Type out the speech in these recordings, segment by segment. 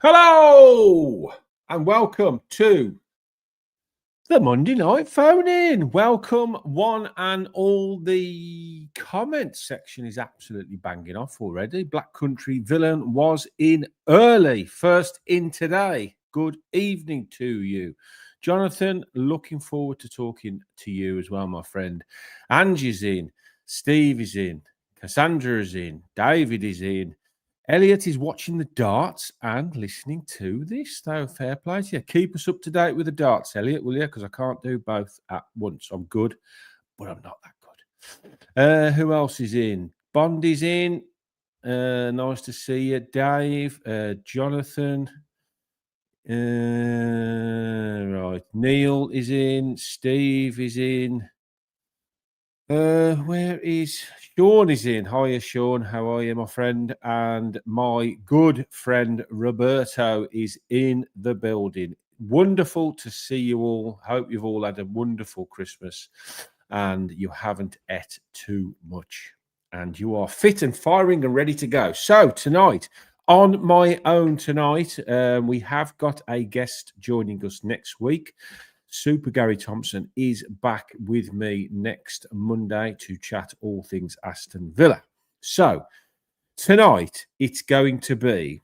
Hello and welcome to the Monday Night Phone In. Welcome, one and all. The comment section is absolutely banging off already. Black Country Villain was in early, first in today. Good evening to you. Jonathan, looking forward to talking to you as well, my friend. Angie's in, Steve is in, Cassandra is in, David is in. Elliot is watching the darts and listening to this. So fair play to you. Keep us up to date with the darts, Elliot, will you? Because I can't do both at once. I'm good, but I'm not that good. Who else is in? Bond is in. Nice to see you. Dave, Jonathan. Right. Neil is in. Steve is in. Where is Sean? Is in. Hiya, Sean. How are you, my friend? And my good friend Roberto is in the building. Wonderful to see you all. Hope you've all had a wonderful Christmas and you haven't ate too much. And you are fit and firing and ready to go. So tonight, on my own tonight, we have got a guest joining us next week. Super Gary Thompson is back with me next Monday to chat all things Aston Villa. So tonight it's going to be,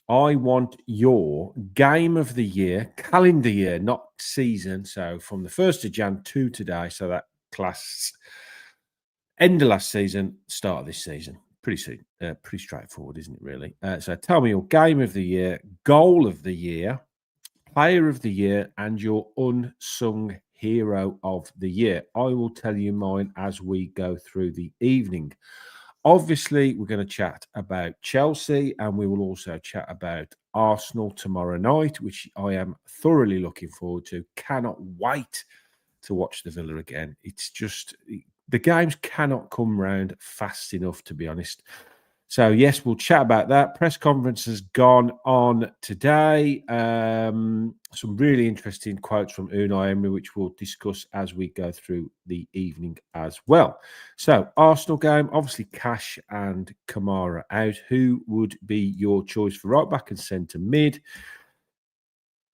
I want your game of the year, calendar year, not season. So from the 1st of Jan to today. So that class end of last season, start of this season. Pretty straightforward, isn't it, really? So tell me your game of the year, goal of the year, player of the year, and your unsung hero of the year. I will tell you mine as we go through the evening. Obviously, we're going to chat about Chelsea and we will also chat about Arsenal tomorrow night, which I am thoroughly looking forward to. Cannot wait to watch the Villa again. It's just, the games cannot come round fast enough, to be honest. So, yes, we'll chat about that. Press conference has gone on today. Some really interesting quotes from Unai Emery, which we'll discuss as we go through the evening as well. So, Arsenal game, obviously Cash and Kamara out. Who would be your choice for right back and centre mid?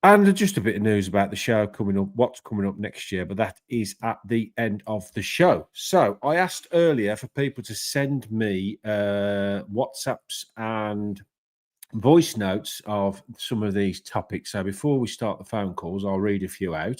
And just a bit of news about the show coming up, what's coming up next year, but that is at the end of the show. So I asked earlier for people to send me WhatsApps and voice notes of some of these topics. So before we start the phone calls, I'll read a few out.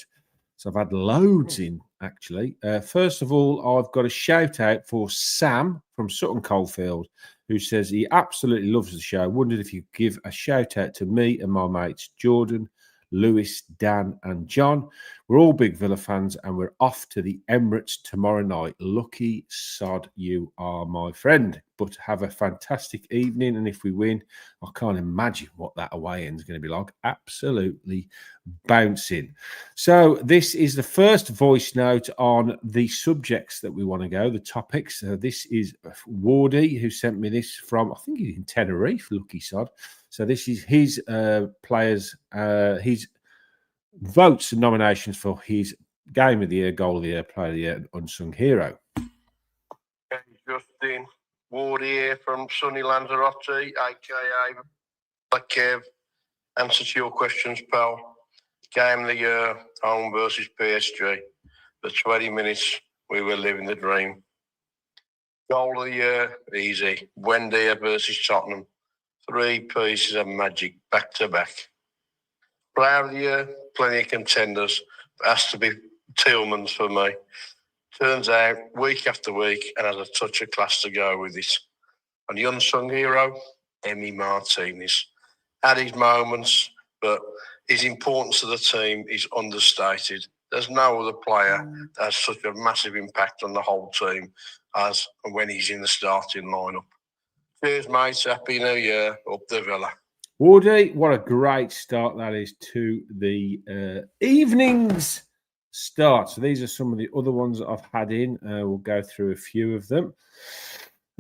So I've had loads in, actually. First of all, I've got a shout out for Sam from Sutton Coldfield, who says he absolutely loves the show. Wondered if you could give a shout out to me and my mates, Jordan, Lewis, Dan, and John. We're all big Villa fans and we're off to the Emirates tomorrow night. Lucky sod you are, my friend. But have a fantastic evening. And if we win, I can't imagine what that away end is going to be like. Absolutely bouncing. So this is the first voice note on the subjects that we want to go, the topics. This is Wardy, who sent me this from, I think he's in Tenerife, lucky sod. So this is his players, his votes and nominations for his game of the year, goal of the year, player of the year, and unsung hero. Hey, Justin Ward here from sunny Lanzarote, aka Black Kev. Answer to your questions, pal. Game of the year, home versus PSG. The 20 minutes we were living the dream. Goal of the year, easy. Wendy versus Tottenham. 3 pieces of magic back to back. Player of the year, plenty of contenders. But has to be Tillmans for me. Turns out, week after week, and has a touch of class to go with it. And the unsung hero, Emi Martinez. Had his moments, but his importance to the team is understated. There's no other player that has such a massive impact on the whole team as when he's in the starting lineup. Cheers, mates. Happy New Year. Up the Villa. Woody, what a great start that is to the evening's start. So these are some of the other ones that I've had in. We'll go through a few of them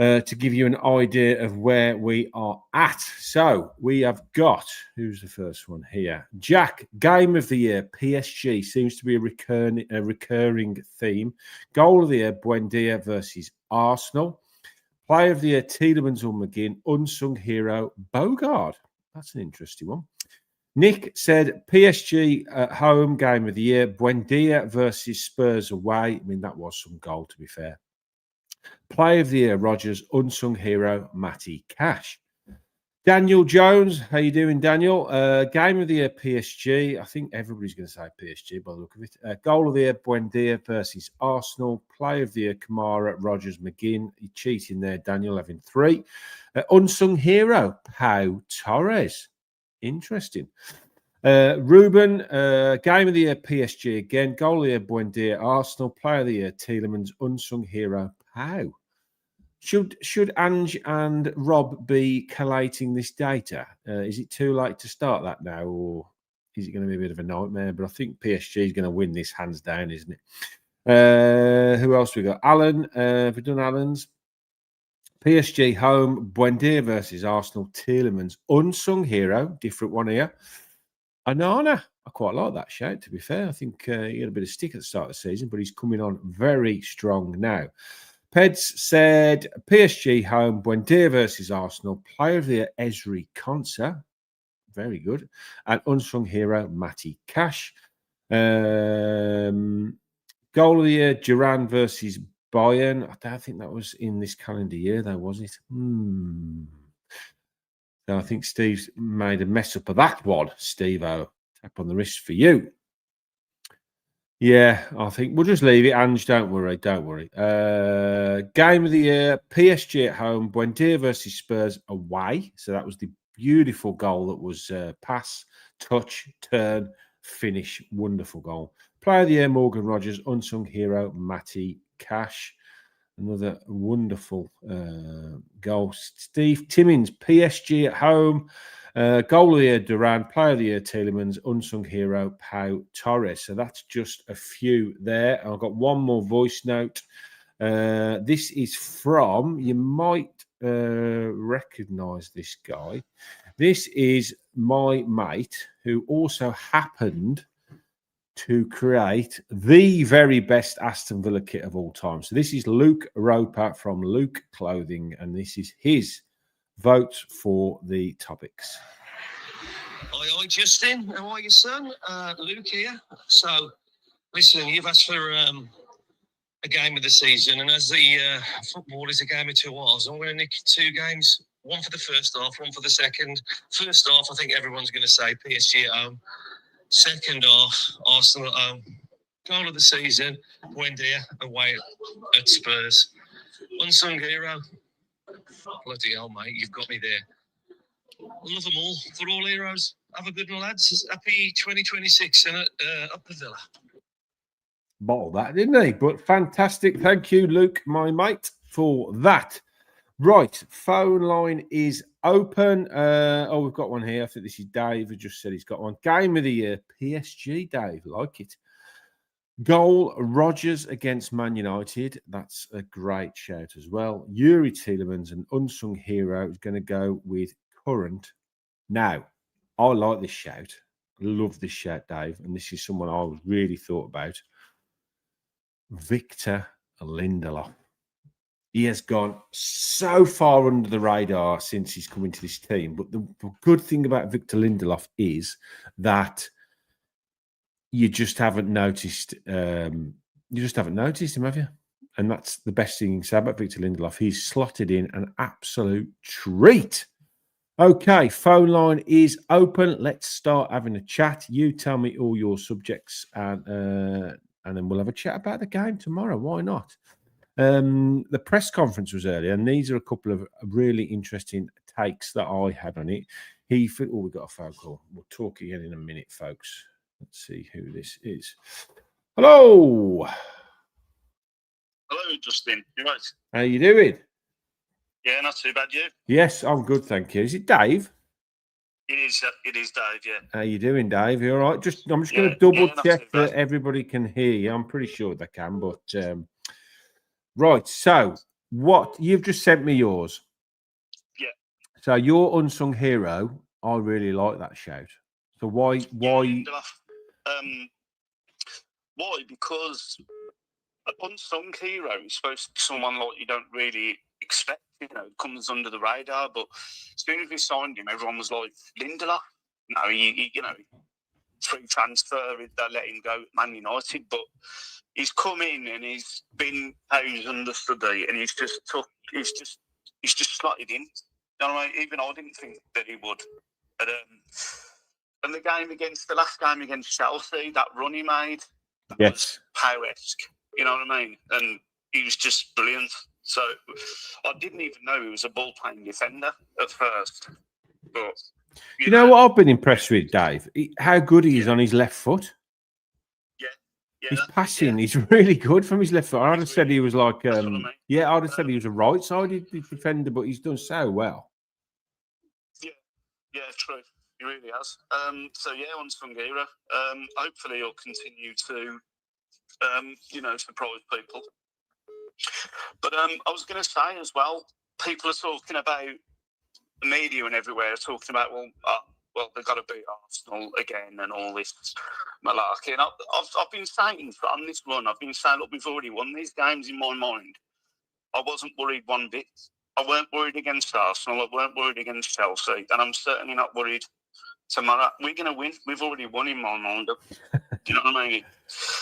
to give you an idea of where we are at. So we have got, who's the first one here? Jack, game of the year, PSG seems to be a recurring theme. Goal of the year, Buendia versus Arsenal. Player of the year, Tielemans or McGinn. Unsung hero, Bogard. That's an interesting one. Nick said PSG at home, game of the year. Buendia versus Spurs away. I mean, that was some goal, to be fair. Play of the year, Rogers. Unsung hero, Matty Cash. Daniel Jones, how you doing, Daniel? Game of the year, PSG. I think everybody's going to say PSG by the look of it. Goal of the year, Buendia versus Arsenal. Play of the year, Kamara, Rogers, McGinn. You're cheating there, Daniel, having 3. Unsung hero, Pau Torres. Interesting. Ruben, game of the year, PSG again. Goal of the year, Buendia, Arsenal. Player of the year, Tielemans. Unsung hero, Pau. Should Ange and Rob be collating this data? Is it too late to start that now, or is it going to be a bit of a nightmare? But I think PSG is going to win this hands down, isn't it? Who else we got? Alan. Have we done Alan's? PSG home, Buendia versus Arsenal, Tielemans, unsung hero, different one here. Anana, I quite like that shout, to be fair. I think he had a bit of stick at the start of the season, but he's coming on very strong now. Peds said PSG home, Buendia versus Arsenal, player of the year, Esri Konsa. Very good. And unsung hero, Matty Cash. Goal of the year, Duran versus Bayern. I don't think that was in this calendar year, though, was it? So I think Steve's made a mess up of that one, Steve-O. Tap on the wrist for you. Yeah, I think we'll just leave it. Ange, don't worry. Game of the year, PSG at home, Buendia versus Spurs away. So that was the beautiful goal that was pass, touch, turn, finish. Wonderful goal. Player of the year, Morgan Rogers. Unsung hero, Matty Cash. Another wonderful goal. Steve Timmins, PSG at home. Goal of the year, Duran. Player of the year, Tielemans. Unsung hero, Pau Torres. So that's just a few there. I've got one more voice note. This is from, you might recognise this guy. This is my mate who also happened to create the very best Aston Villa kit of all time. So this is Luke Roper from Luke Clothing, and this is his vote for the topics. Hi, Justin. How are you, son? Luke here. So, listen, you've asked for a game of the season, and as the football is a game of 2 halves, I'm going to nick 2 games. One for the first half, one for the second. First half, I think everyone's going to say PSG at home. Second half, Arsenal at home. Goal of the season, Buendia away at Spurs. Unsung hero. Bloody hell, mate, you've got me there. I love them all. For all heroes. Have a good one, lads. Happy 2026 and up the Villa. Bottle that, didn't he? But fantastic. Thank you, Luke, my mate, for that. Right, phone line is open. We've got one here. I think this is Dave who just said he's got one. Game of the year, PSG, Dave. Like it. Goal, Rogers against Man United. That's a great shout as well. Yuri Tielemans, an unsung hero, is going to go with current. Now, I like this shout. Love this shout, Dave. And this is someone I really thought about. Victor Lindelof. He has gone so far under the radar since he's come into this team. But the good thing about Victor Lindelof is that you just haven't noticed. You just haven't noticed him, have you? And that's the best thing you can say about Victor Lindelof. He's slotted in an absolute treat. Okay, phone line is open. Let's start having a chat. You tell me all your subjects, and then we'll have a chat about the game tomorrow. Why not? The press conference was earlier, and these are a couple of really interesting takes that I had on it. We got a phone call. We'll talk again in a minute, folks. Let's see who this is. Hello. Hello, Justin. You right? How you doing? Yeah, not too bad. You? Yes, I'm good, thank you. Is it Dave? It is. It is Dave. Yeah. How you doing, Dave? You all right? I'm just going to double check that everybody can hear you. I'm pretty sure they can, but right. So, what you've just sent me yours. Yeah. So your unsung hero, I really like that shout. So why? Why? Because an unsung hero is supposed to be someone like you don't really expect comes under the radar. But as soon as we signed him, everyone was like, Lindelof. No, free transfer. They let him go at Man United, but he's come in and he's been Howe's understudy, and he's just slotted in. You know what I mean? Even I didn't think that he would. But, and the last game against Chelsea, that run he made, that was Power-esque. You know what I mean? And he was just brilliant. So I didn't even know he was a ball-playing defender at first. But you know what I've been impressed with, Dave? How good he is on his left foot. Yeah, his passing is really good from his left foot. I'd have said he was like, That's what I mean. I'd have said he was a right-sided defender, but he's done so well. Yeah, true. He really has. UNSUNG era. Hopefully he'll continue to, surprise people. But I was going to say as well, people are talking about, the media and everywhere are talking about, they've got to beat Arsenal again and all this malarkey. And I've been saying on this run, look, we've already won these games in my mind. I wasn't worried one bit. I weren't worried against Arsenal. I weren't worried against Chelsea. And I'm certainly not worried tomorrow. We're going to win. We've already won in my mind. Do you know what I mean?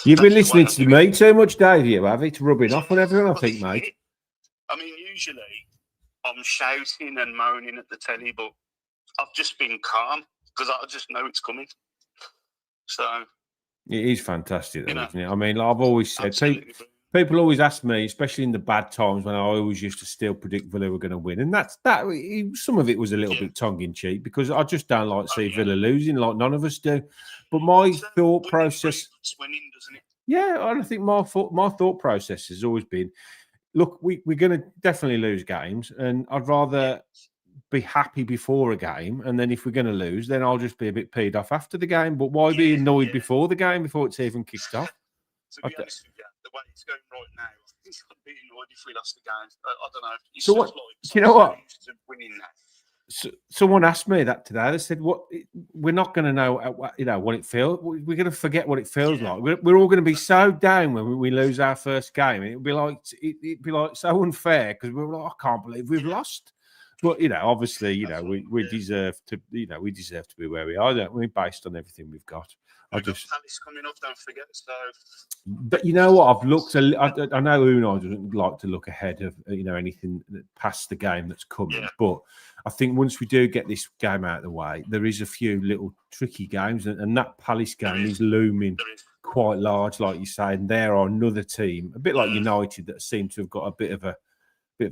You've been listening to me too much, Dave, you have. It's rubbing off on everyone, I think, mate. I mean, usually I'm shouting and moaning at the telly, but I've just been calm because I just know it's coming. So it is fantastic, though, isn't it? I mean, like I've always said, people always ask me, especially in the bad times when I always used to still predict Villa were going to win, and that. Some of it was a little bit tongue in cheek because I just don't like to see Villa losing, like none of us do. But my thought process, winning, doesn't it? Yeah, I think my thought process has always been, look, we're going to definitely lose games, and I'd rather be happy before a game, and then if we're going to lose, then I'll just be a bit peed off after the game. But why be annoyed before the game, before it's even kicked off? To be honest with you, the way it's going right now, I think I'd be annoyed if we lost the game. I don't know. It's so what? You know what? To winning that. So, someone asked me that today. They said, "What? We're not going to know, what it feels. We're going to forget what it feels like. We're all going to be so down when we lose our first game. It'd be like so unfair because we're like, I can't believe we've lost." But obviously, we deserve to, we deserve to be where we are, don't we? Based on everything we've got. We've got Palace coming up, don't forget. So, but you know what? I've looked. I know Unai doesn't like to look ahead of anything past the game that's coming. But I think once we do get this game out of the way, there is a few little tricky games, and that Palace game is looming quite large, like you say. And there are another team, a bit like United, that seem to have got a bit of a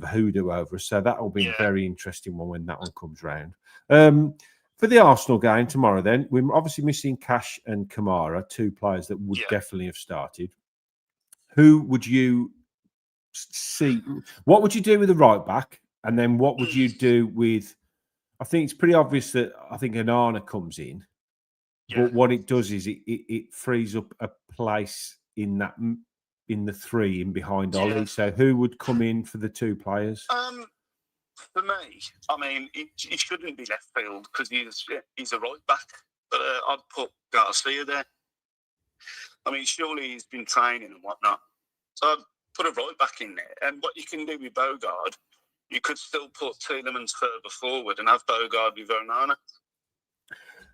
hoodoo over us. So that'll be a very interesting one when that one comes round. For the Arsenal game tomorrow, then, we're obviously missing Cash and Kamara, two players that would definitely have started. Who would you see? What would you do with the right back? And then what would you do with? I think it's pretty obvious that I think Onana comes in. But what it does is it frees up a place in the three in behind Ollie. So who would come in for the two players? For me, I mean, he shouldn't be left field because he's a right back. But I'd put Garcia there. I mean, surely he's been training and whatnot. So I'd put a right back in there. And what you can do with Bogard, you could still put Tielemans further forward and have Bogard with Onana.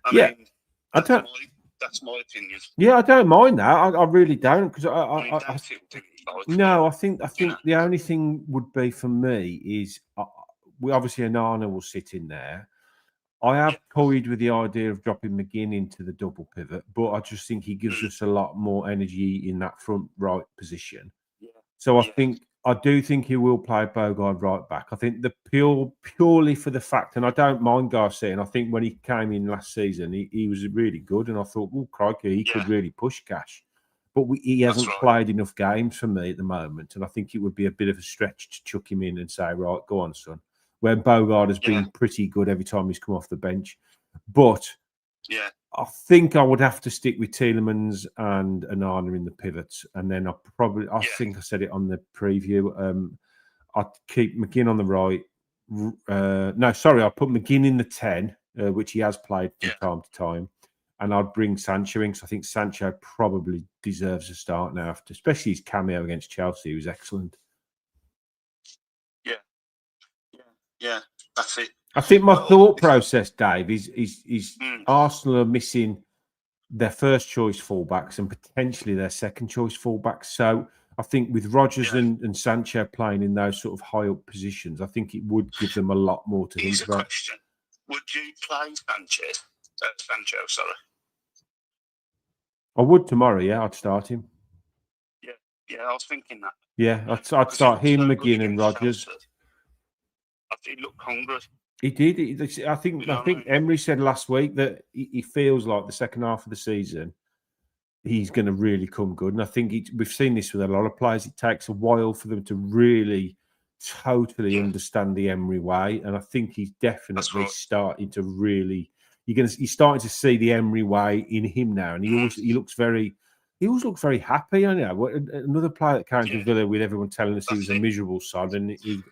I mean, that's my opinion. Yeah, I don't mind that. I really don't because I think the only thing would be for me is we obviously Onana will sit in there. I have toyed with the idea of dropping McGinn into the double pivot, but I just think he gives us a lot more energy in that front right position. So I do think he will play Bogard right back. I think purely for the fact, and I don't mind Garcia, and I think when he came in last season, he was really good, and I thought, well, crikey, he could really push Cash. But he hasn't played enough games for me at the moment, and I think it would be a bit of a stretch to chuck him in and say, right, go on, son. Where Bogard has been pretty good every time he's come off the bench. But I think I would have to stick with Tielemans and Onana in the pivots. And then I think I said it on the preview. I'd keep McGinn on the right. I'll put McGinn in the 10, which he has played from time to time. And I'd bring Sancho in because I think Sancho probably deserves a start now, especially his cameo against Chelsea. He was excellent. Yeah, that's it. I think my Well, thought process, Dave, is Mm. Arsenal are missing their first choice fullbacks and potentially their second choice fullbacks. So I think with Rodgers Yeah. and Sancho playing in those sort of high up positions, I think it would give them a lot more to Here's think a about. question: would you play Sancho? Sorry. I would tomorrow, yeah. I'd start him. Yeah, I was thinking that. Yeah, I'd Because start he him, looked so good McGinn, and against Rodgers. Chelsea. I think he looked hungry. He did. I think You know I what I think mean? Emery said last week that he feels like the second half of the season he's going to really come good. And I think we've seen this with a lot of players. It takes a while for them to really totally understand the Emery way. And I think he's definitely right. starting to really. You're starting to see the Emery way in him now, and he looks very happy. I know another player that came to Villa with everyone telling us he was a miserable sod and he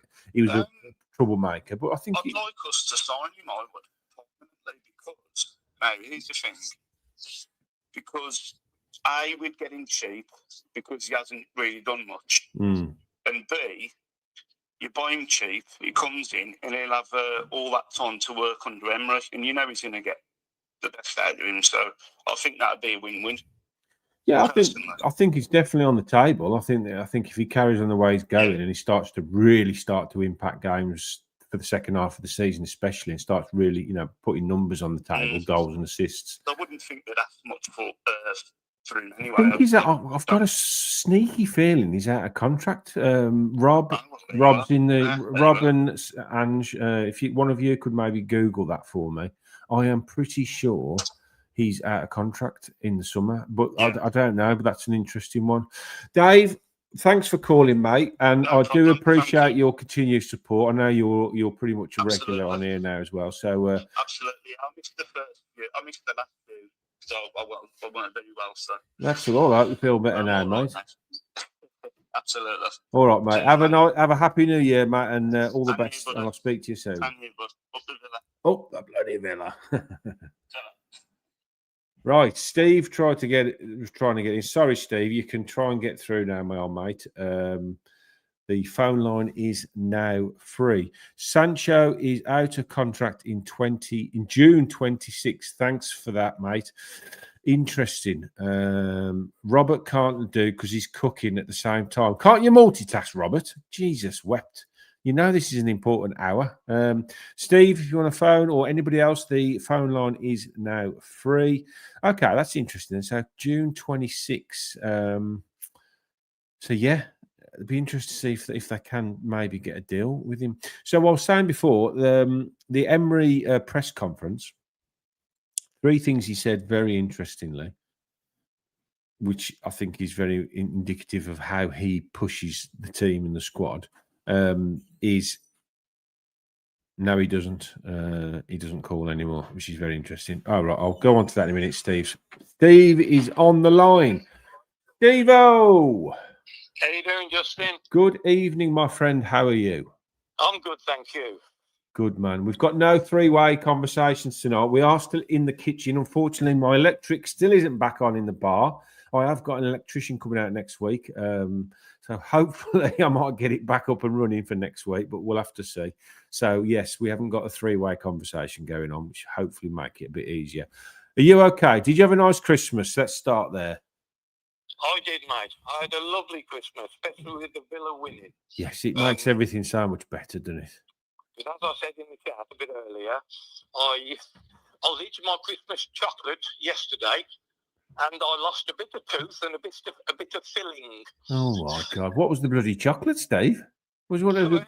was a troublemaker. But I think I'd like us to sign him, I would, because here's the thing. Because A, we'd get him cheap because he hasn't really done much. And B, you buy him cheap, he comes in and he'll have all that time to work under Emery, and you know he's going to get the best out of him. So I think that'd be a win-win. Yeah, I think he's definitely on the table. I think if he carries on the way he's going and he starts to impact games for the second half of the season, especially, and starts really, putting numbers on the table, goals and assists. I wouldn't think that that's much for him anyway. I think I've got a sneaky feeling he's out of contract. Rob and Ange. If one of you could maybe Google that for me, I am pretty sure he's out of contract in the summer, but I don't know. But that's an interesting one. Dave, thanks for calling, mate, and I do appreciate your continued support. I know you're pretty much a regular on here now as well. So absolutely, I missed the first year. I missed the last two, so I won't do well. So that's all right. You feel better now, mate. Absolutely. All right, mate. Have a happy New Year, mate, and all the best. And I'll speak to you soon. Oh, the bloody Villa. Right, Steve was trying to get in. Sorry, Steve, you can try and get through now, my old mate. The phone line is now free. Sancho is out of contract in June 26. Thanks for that, mate. Interesting. Robert can't do because he's cooking at the same time. Can't you multitask, Robert? Jesus wept. You know this is an important hour. Steve, if you want a phone or anybody else, the phone line is now free. Okay, that's interesting. So June 26. So yeah, it'd be interesting to see if they can maybe get a deal with him. So I was saying before, the Emery press conference, 3 things he said very interestingly, which I think is very indicative of how he pushes the team and the squad. Is no, he doesn't. He doesn't call anymore, which is very interesting. Oh, right. I'll go on to that in a minute, Steve. Steve is on the line. Steve-o! How you doing, Justin? Good evening, my friend. How are you? I'm good, thank you. Good, man. We've got no 3-way conversations tonight. We are still in the kitchen. Unfortunately, my electric still isn't back on in the bar. I have got an electrician coming out next week. So hopefully I might get it back up and running for next week, but we'll have to see. So, yes, we haven't got a 3-way conversation going on, which hopefully make it a bit easier. Are you okay? Did you have a nice Christmas? Let's start there. I did, mate. I had a lovely Christmas, especially with the Villa winning. Yes, it makes everything so much better, doesn't it? Because as I said in the chat a bit earlier, I was eating my Christmas chocolate yesterday, and I lost a bit of tooth and a bit of filling. Oh my God! What was the bloody chocolate, Steve? Was one of the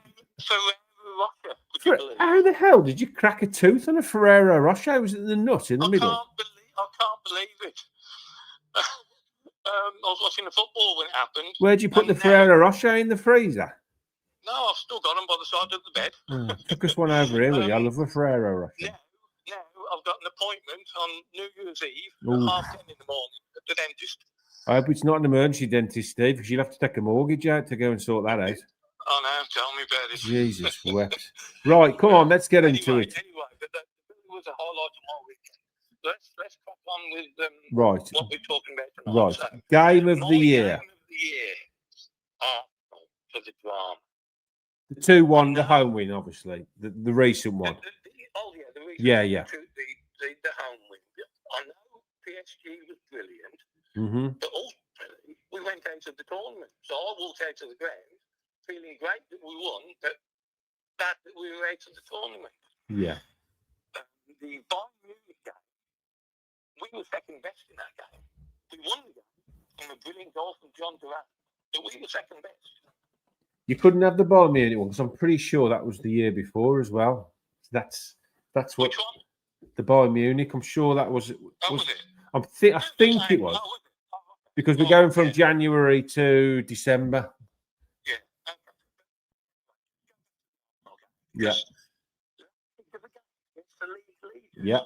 how the hell did you crack a tooth on a Ferrero Rocher? Was it the nut in the middle? I can't believe it. I was watching the football when it happened. Where'd you put the Ferrero Rocher in the freezer? No, I've still got them by the side of the bed. Took us one over here, really. I love a Ferrero Rocher. Now I've got an appointment on New Year's Eve at 10:30 in the morning at the dentist. I hope it's not an emergency dentist, Steve, because you'll have to take a mortgage out to go and sort that out. Oh no, tell me about it. Jesus wept. Right, come on, let's get into it. Anyway, but that was a highlight of my weekend. Let's crack on with what we're talking about tonight. Right, So, game of the year. Game of the year. For the drama. The 2-1, the home win, obviously. The recent one. The reason Yeah, yeah. The home win. I know PSG was brilliant, Mm-hmm. but ultimately we went out of the tournament. So I walked out of the ground feeling great that we won, but bad that we were out of the tournament. Yeah. The Bayern Munich game, we were second best in that game. We won the game from a brilliant goal from John Durant, but we were second best. You couldn't have the Bayern Munich one because I'm pretty sure that was the year before as well. That's what. Which one? The Bayern Munich. I'm sure that was. Was it? I think it was because we're going from January to December. Yeah. Yeah. It's the league leader. Yeah.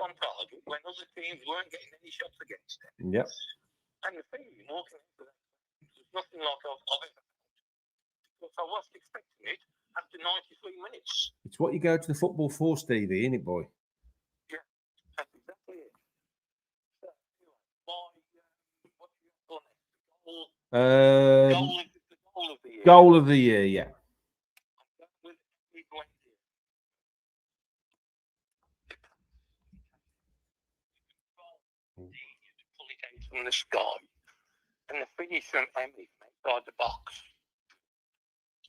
On target when other teams weren't getting any shots against them. Yeah. And the thing, walking into that, there's nothing like I've ever had. Because I wasn't expecting it after 93 minutes. It's what you go to the football for, Stevie, isn't it, boy? Yeah, that's exactly it. So, anyway, what do you call it? The goal of the year. Goal of the year, yeah. With Wendy. To pull it out from the sky. And the finish from Emily outside the box.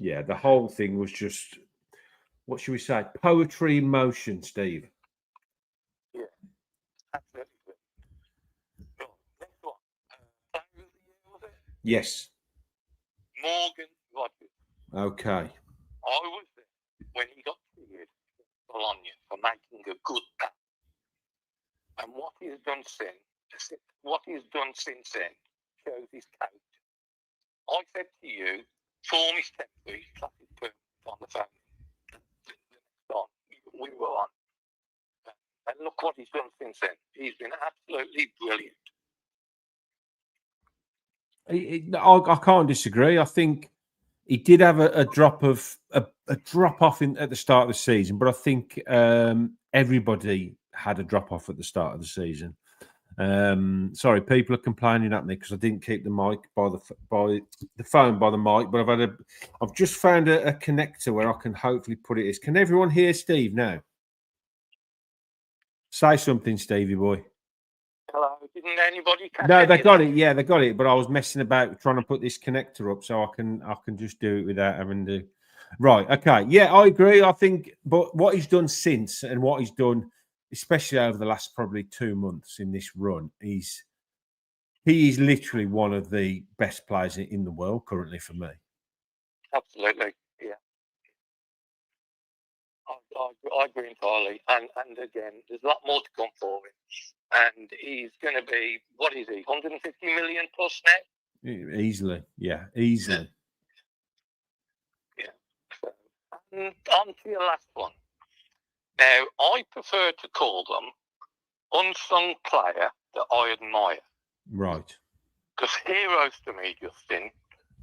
Yeah, the whole thing was just, what should we say? Poetry in motion, Steve. Yeah, absolutely. Well, next one. Player of the year, was it? Yes. Morgan Rogers. Okay. I was there when he got cleared for Bologna for making a good pass. And what he's done since then shows his character. I said to you, form is temporary, classic permanent on the phone. We were on. And look what he's done since then. He's been absolutely brilliant. I can't disagree. I think he did have a drop off at the start of the season, but I think everybody had a drop off at the start of the season. Sorry, people are complaining at me because I didn't keep the mic by the phone by the mic, but I've just found a connector where I can hopefully put it. Can everyone hear Steve now? Say something, Stevie boy. Hello, didn't anybody catch No, they got that? it. Yeah, they got it. But I was messing about trying to put this connector up so I can just do it without having to. Right. Okay. Yeah, I agree. I think, but what he's done since and what he's done, especially over the last probably 2 months in this run, he is literally one of the best players in the world currently for me. Absolutely. Yeah. I agree entirely. And again, there's a lot more to come for him. And he's going to be, what is he, 150 million plus now? Easily. Yeah, easily. Yeah. So, and on to your last one. Now, I prefer to call them unsung player that I admire. Right. Because heroes to me, Justin,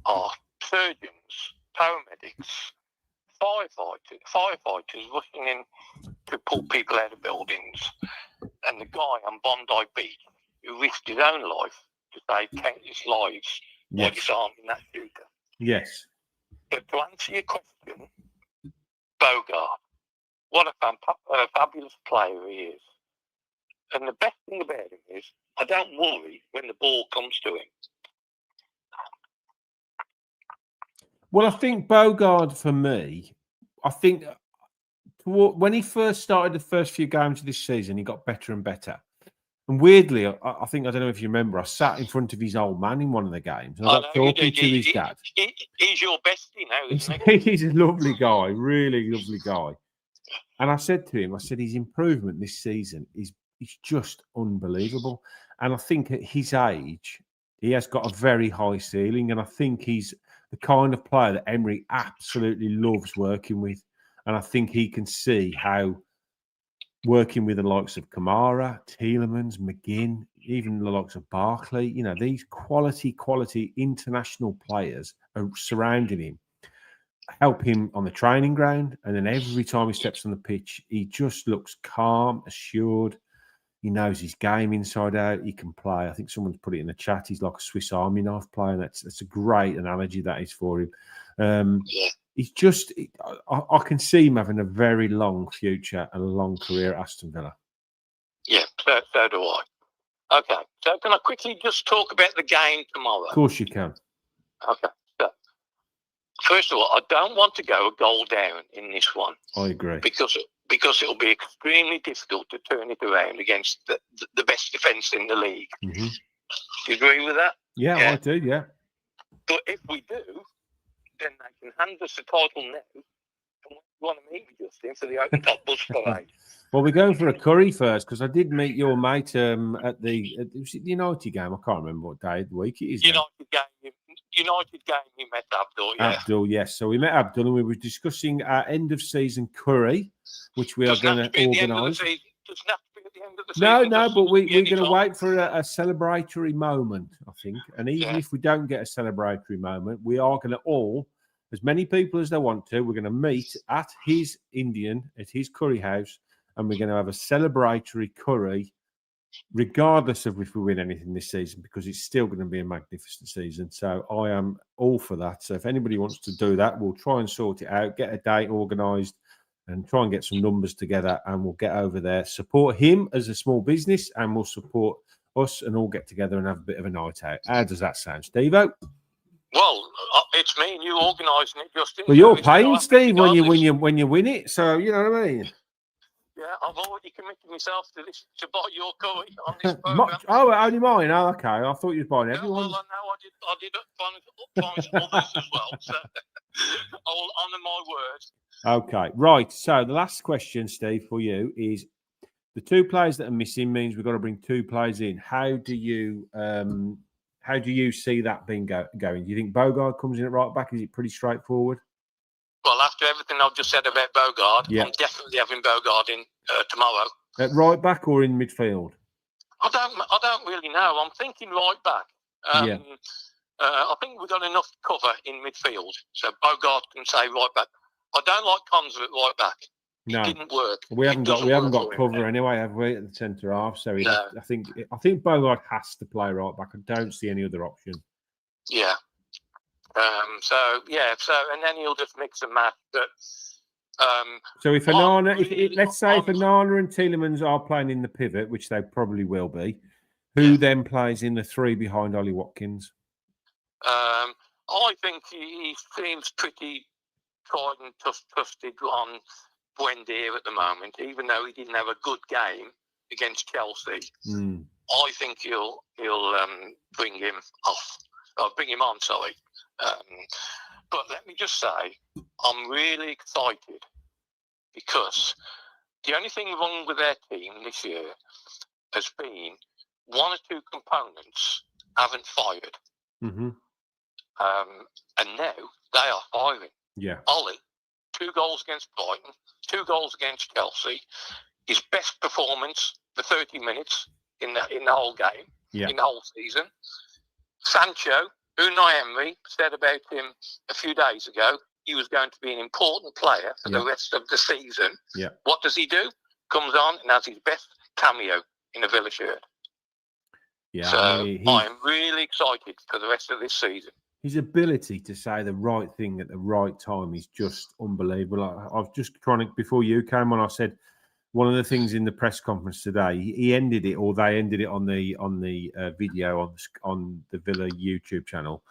are surgeons, paramedics, firefighters rushing in to pull people out of buildings, and the guy on Bondi Beach who risked his own life to save countless lives by disarming that shooter. Yes. But to answer your question, Bogart, what a fabulous player he is. And the best thing about him is, I don't worry when the ball comes to him. Well, I think Bogard, for me, I think when he first started the first few games of this season, he got better and better. And weirdly, I think, I don't know if you remember, I sat in front of his old man in one of the games. And I got talking to his dad. He's your bestie now, isn't he? He's a lovely guy, really lovely guy. And I said to him, his improvement this season is just unbelievable. And I think at his age, he has got a very high ceiling. And I think he's the kind of player that Emery absolutely loves working with. And I think he can see how working with the likes of Kamara, Tielemans, McGinn, even the likes of Barkley, these quality international players are surrounding him, help him on the training ground. And then every time he steps on the pitch, he just looks calm, assured. He knows his game inside out. He can play. I think someone's put it in the chat. He's like a Swiss Army knife player. That's a great analogy that is for him. He's just, I can see him having a very long future and a long career at Aston Villa. Yeah, so do I. Okay, so can I quickly just talk about the game tomorrow? Of course you can. Okay, so first of all, I don't want to go a goal down in this one. I agree. Because it'll be extremely difficult to turn it around against the best defence in the league. Mm-hmm. Do you agree with that? Yeah, I do, yeah. But if we do, then they can hand us the title now. And we want to meet with Justin for the open top bus parade. Well, we're going for a curry first because I did meet your mate at the United game. I can't remember what day of the week it is. United game, we met Abdul. Yeah. Abdul, yes. So we met Abdul and we were discussing our end of season curry, which we are going to organise. Doesn't have to be at the end of the season. No, but we're going to wait for a celebratory moment, I think. And even if we don't get a celebratory moment, we are going to all, as many people as they want to, we're going to meet at his curry house, and we're going to have a celebratory curry, regardless of if we win anything this season, because it's still going to be a magnificent season. So I am all for that. So if anybody wants to do that, we'll try and sort it out, get a date organised, and try and get some numbers together, and we'll get over there, support him as a small business, and we'll support us and all get together and have a bit of a night out. How does that sound, Steve-O? Well, it's me and you organising it, Justin. Well, you're paying, Steve, when you win it, so you know what I mean. Yeah, I've already committed myself to buy your curry on this programme. Only mine? Oh, okay. I thought you were buying everyone. Well, I did promise others as well, so I will honour my word. Okay, right. So the last question, Steve, for you is the two players that are missing means we've got to bring two players in. How do you see that being going? Do you think Bogard comes in at right back? Is it pretty straightforward? Well, after everything I've just said about Bogard, I'm definitely having Bogard in tomorrow. At right back or in midfield? I don't really know. I'm thinking right back. I think we've got enough cover in midfield, so Bogard can say right back. I don't like Conser at right back. No, it didn't work. We haven't got cover anyway, have we, at the centre half? So I think Bogard has to play right back. I don't see any other option. Yeah. And then he'll just mix and match. But so if Onana, let's say if Onana and Tielemans are playing in the pivot, which they probably will be, who then plays in the three behind Ollie Watkins? I think he seems pretty tried and trusted on Buendia at the moment, even though he didn't have a good game against Chelsea. I think he'll bring him off. Bring him on, sorry. But let me just say, I'm really excited because the only thing wrong with their team this year has been one or two components haven't fired. Mm-hmm. And now they are firing. Yeah. Ollie, 2 goals against Brighton, 2 goals against Chelsea. His best performance for 30 minutes in the whole game, in the whole season. Sancho, Unai Emery said about him a few days ago, he was going to be an important player for the rest of the season. Yeah. What does he do? Comes on and has his best cameo in a Villa shirt. Yeah. So I'm really excited for the rest of this season. His ability to say the right thing at the right time is just unbelievable. I've just before you came on, I said one of the things in the press conference today, he ended it, or they ended it on the video on the Villa YouTube channel,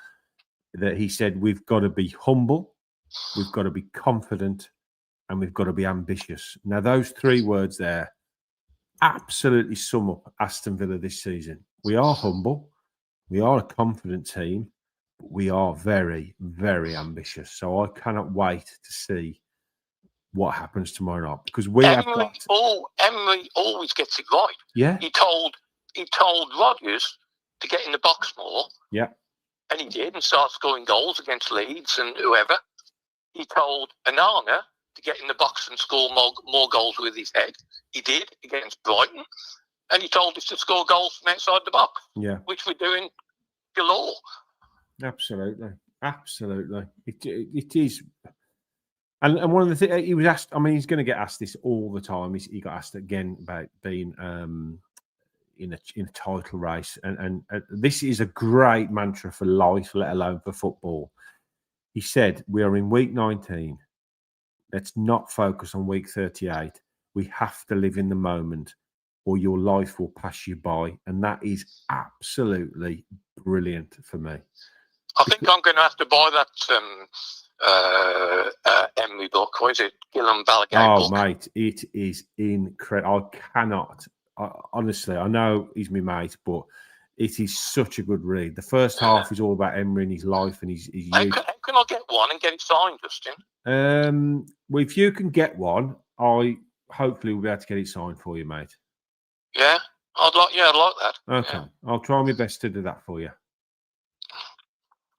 that he said, we've got to be humble, we've got to be confident, and we've got to be ambitious. Now, those 3 words there absolutely sum up Aston Villa this season. We are humble, we are a confident team, but we are very, very ambitious. So I cannot wait to see what happens tomorrow night, because Emery always gets it right. Yeah. He told Rodgers to get in the box more. Yeah. And he did, and started scoring goals against Leeds and whoever. He told Onana to get in the box and score more goals with his head. He did against Brighton. And he told us to score goals from outside the box. Yeah. Which we're doing galore. Absolutely. It is. And one of the things he was asked, I mean, he's going to get asked this all the time. He got asked again about being in a title race. And this is a great mantra for life, let alone for football. He said, we are in week 19. Let's not focus on week 38. We have to live in the moment or your life will pass you by. And that is absolutely brilliant for me. I think I'm going to have to buy that Emery book. What is it? Gillan Balagate book. Oh, mate, it is incredible. I cannot. Honestly, I know he's my mate, but it is such a good read. The first half is all about Emery and his life and his How youth. can I get one and get it signed, Justin? Well, if you can get one, I hopefully will be able to get it signed for you, mate. Yeah, I'd like that. Okay, Yeah. I'll try my best to do that for you.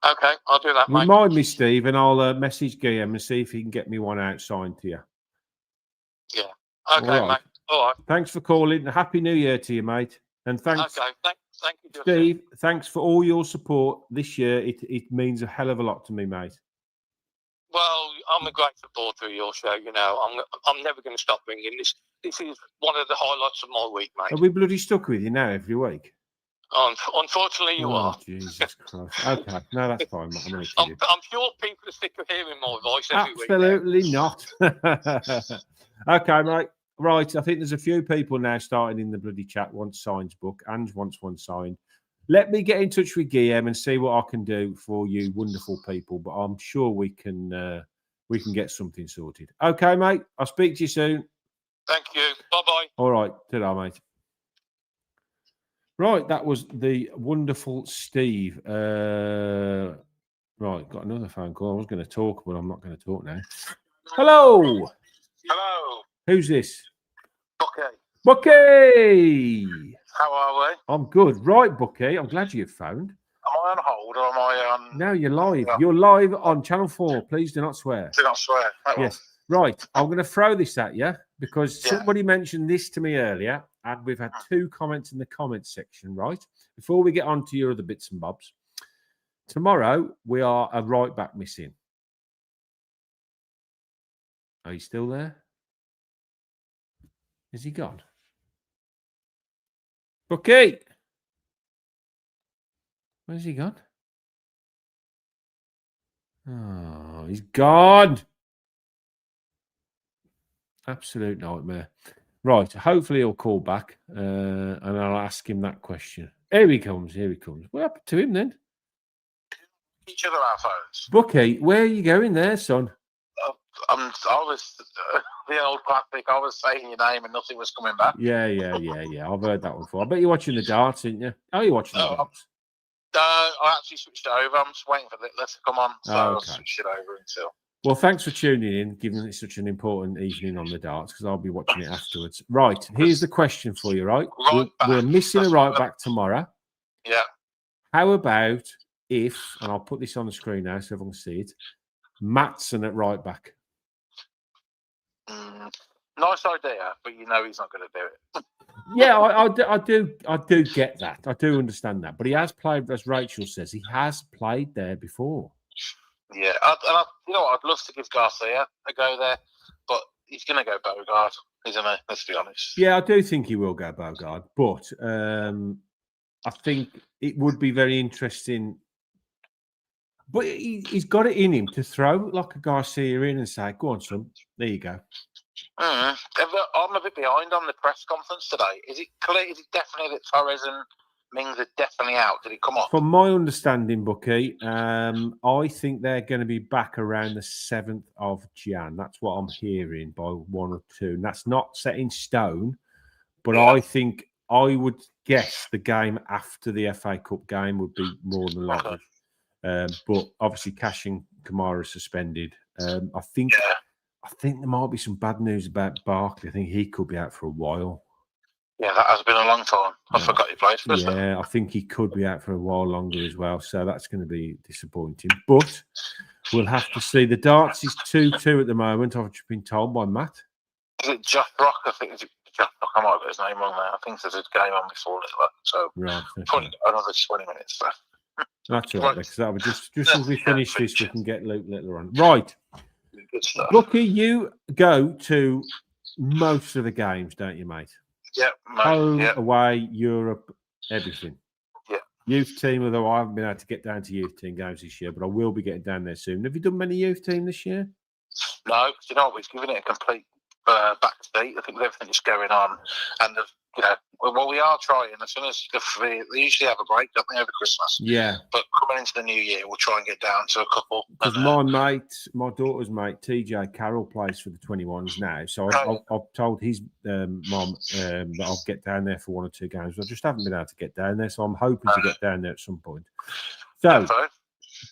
Okay, I'll do that, mate. Remind me, Steve, and I'll message Guillaume and see if he can get me one out signed to you. Yeah. Okay, All right. mate. All right. Thanks for calling. Happy New Year to you, mate. And thanks, Okay, thank you, Justin. Steve. Thanks for all your support this year. It means a hell of a lot to me, mate. Well, I'm a great supporter of your show. You know, I'm never going to stop ringing. This is one of the highlights of my week, mate. Are we bloody stuck with you now every week? Unfortunately, you are. Jesus Christ. Okay, no, that's fine, mate. I'm only I'm kidding. sure people are sick of hearing my voice every week. Absolutely not. Okay, mate. Right, I think there's a few people now starting in the bloody chat wants signs book and wants one signed. Let me get in touch with Guillaume and see what I can do for you, wonderful people. But I'm sure we can get something sorted. Okay, mate. I'll speak to you soon. Thank you. Bye-bye. All right, ta-ra, mate. Right, that was the wonderful Steve. Right, got another phone call. I was going to talk, but I'm not going to talk now. Hello. Hello. Who's this? Okay. Bucky. How are we? I'm good. Right, Bucky. I'm glad you've phoned. Am I on hold or am I on? No, you're live. Yeah. You're live on Channel 4. Please do not swear. Do not swear. That Yes. Right. I'm going to throw this at you because Yeah. somebody mentioned this to me earlier, and we've had 2 comments in the comments section, right? Before we get on to your other bits and bobs, tomorrow we are a right back missing. Are you still there? Is he gone? Bucky! Where's he gone? Oh, he's gone. Absolute nightmare. Right. Hopefully he'll call back and I'll ask him that question. Here he comes. Here he comes. What happened to him then? Each other our phones. Bucky, where are you going there, son? I was the old classic. I was saying your name and nothing was coming back. Yeah. I've heard that one before. I bet you're watching the darts, aren't you? Oh, you're watching the darts. I actually switched it over. I'm just waiting for this to come on. So I'll Okay. switch it over until. Well, thanks for tuning in, given it's such an important evening on the darts, because I'll be watching it afterwards. Right, here's the question for you, right? We're missing a right back tomorrow. Yeah. How about if, and I'll put this on the screen now so everyone can see it, Maatsen at right back? Nice idea, but you know he's not going to do it. Yeah, I do get that. I do understand that. But he has played, as Rachel says, he has played there before. Yeah, you know what? I'd love to give Garcia a go there, but he's going to go Bogard, isn't he? Let's be honest. Yeah, I do think he will go Bogard, but I think it would be very interesting. But he's got it in him to throw like a Garcia in and say, "Go on, son, there you go." I'm a bit behind on the press conference today. Is it clear? Is it definitely that Torres and Mings are definitely out? Did it come on? From my understanding, Bucky, I think they're going to be back around the 7th of Jan. That's what I'm hearing by 1 or 2. And that's not set in stone, but I think I would guess the game after the FA Cup game would be more than likely. But obviously, Cash and Kamara are suspended. I think there might be some bad news about Barkley. I think he could be out for a while. Yeah, that has been a long time. I forgot he played for us. Yeah, I think he could be out for a while longer as well. So that's going to be disappointing. But we'll have to see. The darts is 2-2 at the moment. I've just been told by Matt. Is it Josh Rock? I think it's Josh Rock. I might have got his name wrong there. I think there's a game on before it. So right, probably another 20 minutes left. That's all right, because that would just as we finish this, we can get Luke Littler on. Right. Good stuff. Bucky, you go to most of the games, don't you, mate? Yeah, mate. Home, Yeah. away, Europe, everything. Yeah. Youth team, although I haven't been able to get down to youth team games this year, but I will be getting down there soon. Have you done many youth team this year? No, you know what? We've given it a complete backseat. I think with everything that's going on, and well, we are trying. As soon as they usually have a break, don't they, over Christmas? Yeah. But coming into the new year, we'll try and get down to a couple. Because my daughter's mate, TJ Carroll, plays for the 21s now. So I've told his mom that I'll get down there for 1 or 2 games. I just haven't been able to get down there, so I'm hoping to get down there at some point. So,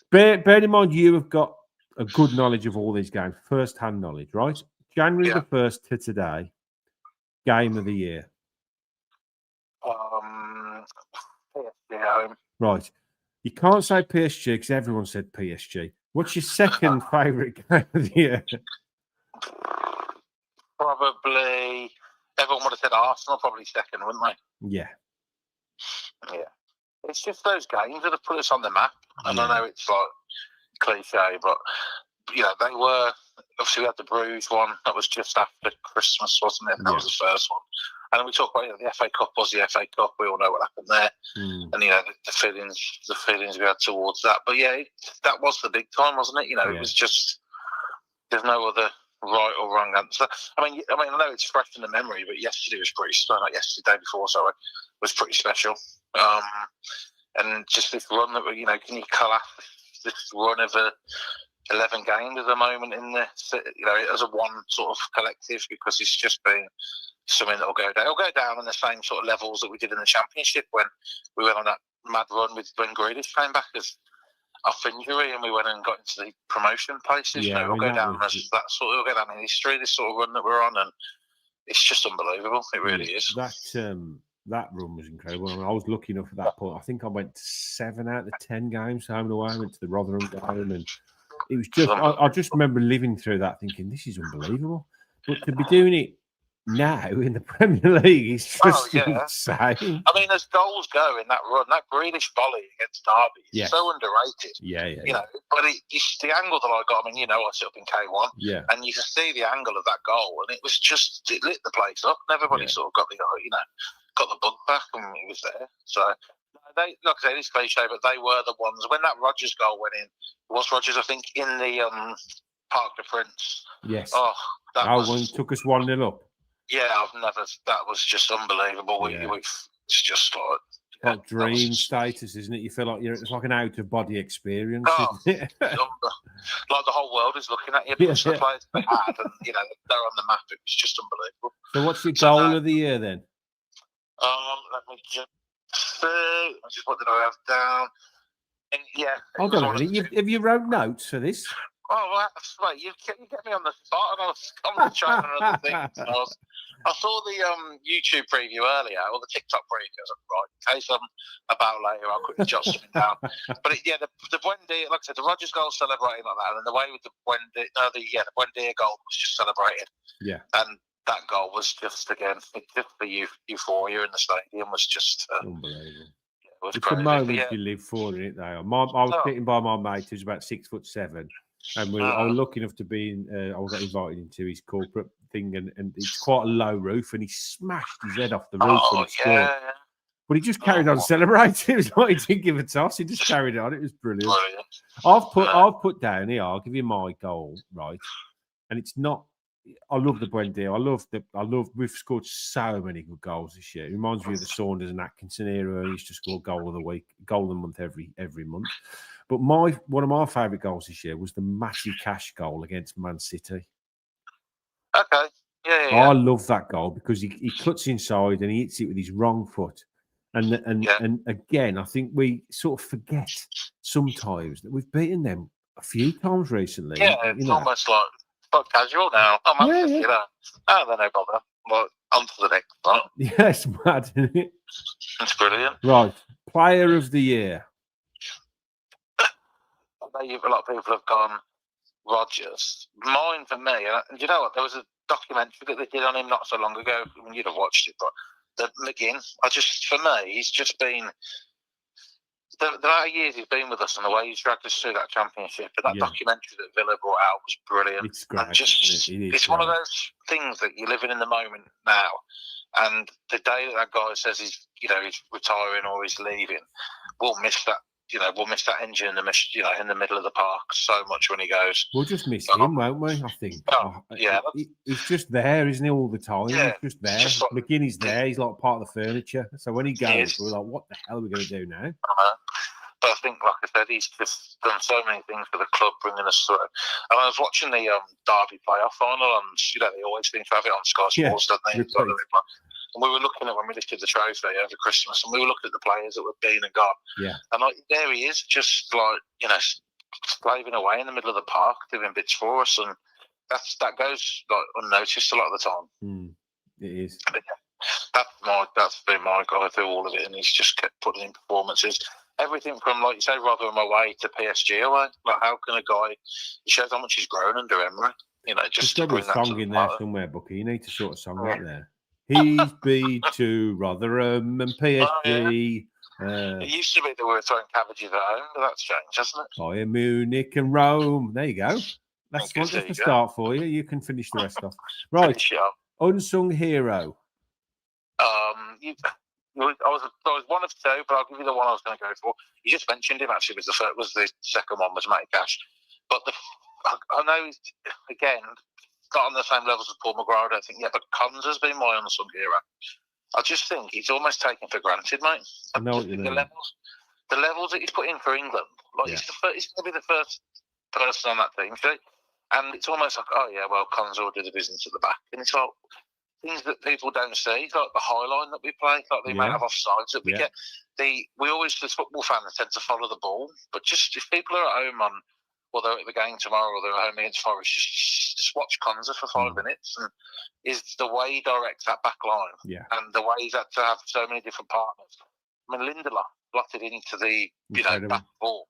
bear in mind, you have got a good knowledge of all these games, first-hand knowledge, right? January the 1st to today, game of the year. Right. You can't say PSG because everyone said PSG. What's your second favourite game of the year? Probably everyone would have said Arsenal, probably second, wouldn't they? Yeah. Yeah. It's just those games that have put us on the map. And I know it's like cliche, but they were obviously we had the Bruges one that was just after Christmas, wasn't it? That was the first one. And then we talk about the FA Cup was the FA Cup. We all know what happened there, and the feelings we had towards that. But that was the big time, wasn't it? It was just there's no other right or wrong answer. I mean, I know it's fresh in the memory, but yesterday was pretty. Not yesterday, day before, sorry, was pretty special. And just this run that can you collapse this run of 11 games at the moment in the, as a one sort of collective, because it's just been something that'll go down. It'll go down on the same sort of levels that we did in the Championship when we went on that mad run with when Grealish came back as off injury and we went and got into the promotion places. It'll go down as that sort. It'll go down in history. This sort of run that we're on, and it's just unbelievable. It really is. That run was incredible. I mean, I was lucky enough at that point. I think I went to 7 out of 10 games home and away. I went to the Rotherham game, and it was just. I just remember living through that, thinking this is unbelievable. But to be doing it now in the Premier League is just insane. I mean, as goals go in that run, that Grealish volley against Derby is so underrated. But it's the angle that I got. I mean, I sit up in K1, and you can see the angle of that goal, and it was just it lit the place up. And everybody sort of got the bug back, and he was there. So they, like I say, it's cliche, but they were the ones when that Rodgers goal went in. It was Rodgers, I think, in the Parc de Prince. Yes. Oh, one took us 1-0 up. Yeah, that was just unbelievable. It's just like dream status, isn't it? You feel like it's like an out of body experience. Isn't it? Like the whole world is looking at you. Plus the players they had, and they're on the map. It was just unbelievable. So, what's your goal of the year then? Let me just see. What did I have down? And hold on a minute. Have you wrote notes for this? Oh, well, you get me on the spot, and I was trying another thing. I saw the YouTube preview earlier, or the TikTok preview. I was like, right, in case I'm about later, I'll quickly jot something down. But the Buendia, like I said, the Rodgers goal celebrating like that, and the way with the Buendia goal was just celebrated. Yeah, and that goal was just the euphoria in the stadium was just unbelievable. It's the moment you live for, isn't it? Though I was sitting by my mate who's about 6'7", and I was lucky enough to be in. I got invited into his corporate thing, and it's quite a low roof, and he smashed his head off the roof when he scored. But he just carried on celebrating. It was like he didn't give a toss. He just carried on. It was brilliant. I've put down here. I'll give you my goal, right? And it's not. I love the Buendia. I love. We've scored so many good goals this year. It reminds me of the Saunders and Atkinson era. I used to score goal of the week, goal of the month every month. But one of my favourite goals this year was the Matty Cash goal against Man City. Okay. Yeah. I love that goal because he cuts inside and he hits it with his wrong foot. And again, I think we sort of forget sometimes that we've beaten them a few times recently. Yeah, it's almost like casual now. Oh, man, they're no bother. Well, on to the next one. Yeah, it's mad, isn't it? It's brilliant. Right. Player of the year. I know a lot of people have gone Rodgers. Mine for me, and you know what? There was a documentary that they did on him not so long ago. I mean, you'd have watched it, but the McGinn. For me, he's just been the amount of years he's been with us and the way he's dragged us through that championship, but that documentary that Villa brought out was brilliant. It's great. And just, it's one of those things that you're living in the moment now. And the day that guy says he's retiring or he's leaving, we'll miss that. We'll miss that engine in the middle of the park so much when he goes. We'll just miss him, won't we? I think. He's just there, isn't he, all the time? Yeah, he's just there. McGinney's there. He's like part of the furniture. So when he goes, we're like, what the hell are we going to do now? But I think, like I said, he's just done so many things for the club, bringing us through. And I was watching the Derby playoff final, and they always seem to have it on Sky Sports, don't they? And we were looking at when we lifted the trophy over Christmas, and we were looking at the players that were been and gone. Yeah. And there he is, just slaving away in the middle of the park, doing bits for us, and that goes unnoticed a lot of the time. It is. But, that's been my guy through all of it, and he's just kept putting in performances. Everything from, like you say, Rotherham away to PSG away. Like, how can a guy? It shows how much he's grown under Emery. Just to bring a song in there somewhere, Bucky. You need to sort of song right there. He's been to Rotherham and PSG. It used to be that we were throwing cabbages at home, but that's changed, hasn't it? Bayern Munich and Rome. There you go. That's the start for you. You can finish the rest off. Right. Unsung hero. I was one of two, but I'll give you the one I was going to go for. You just mentioned him, actually. Was the second one was Matty Cash. But I know he's, again, not on the same levels as Paul McGrath, I don't think yet, but Cons has been my unsung hero. I just think he's almost taken for granted, mate. I know what you mean. The levels that he's put in for England, he's going to be the first person on that team, and it's almost like, oh yeah, well, Cons will do the business at the back, and it's like things that people don't see, like the high line that we play, like the amount of offsides that we get. We always, as football fans, tend to follow the ball, but just if people are at home or they're at the game tomorrow, or they're at home against Forest, just watch Conza for 5 minutes, and is the way he directs that back line, and the way he's had to have so many different partners. I mean, Lindelof blotted into the back four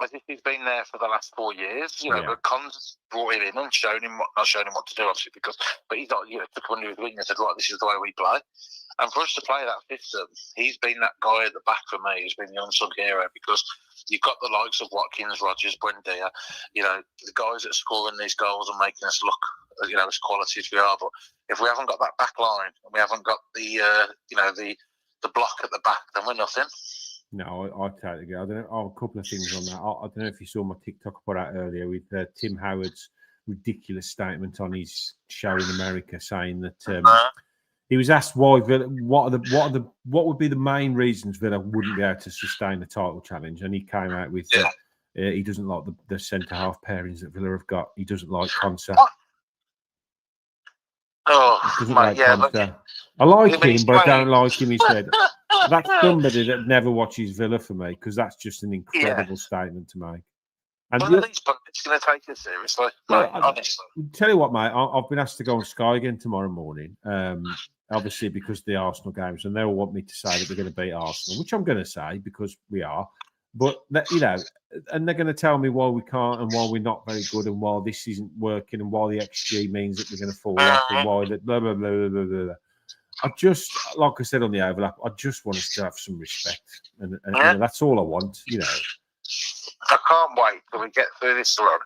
as if he's been there for the last 4 years. But Conza brought him in and not shown him what to do, obviously, but he's not took one of his wing and said, right, this is the way we play. And for us to play that system, he's been that guy at the back for me. He's been the unsung hero, because you've got the likes of Watkins, Rodgers, Buendia, the guys that are scoring these goals and making us look, as quality as we are. But if we haven't got that back line and we haven't got the block at the back, then we're nothing. No, I totally agree. I don't know. A couple of things on that. I don't know if you saw my TikTok I put out earlier with Tim Howard's ridiculous statement on his show in America, saying that he was asked why Villa, what would be the main reasons Villa wouldn't be able to sustain the title challenge, and he came out with he doesn't like the centre half pairings that Villa have got. He doesn't like Konsa. I like him, but I don't like him. He said that's somebody that never watches Villa for me, because that's just an incredible statement to make. And it's going to take it seriously. Honestly, tell you what, mate, I've been asked to go on Sky again tomorrow morning. Obviously, because of the Arsenal games, and they'll want me to say that we're going to beat Arsenal, which I'm going to say because we are. But and they're going to tell me why we can't, and why we're not very good, and why this isn't working, and why the XG means that we're going to fall off, and why that blah blah blah blah blah blah. I just, like I said on the overlap, I just want us to have some respect, and that's all I want, I can't wait till we get through this run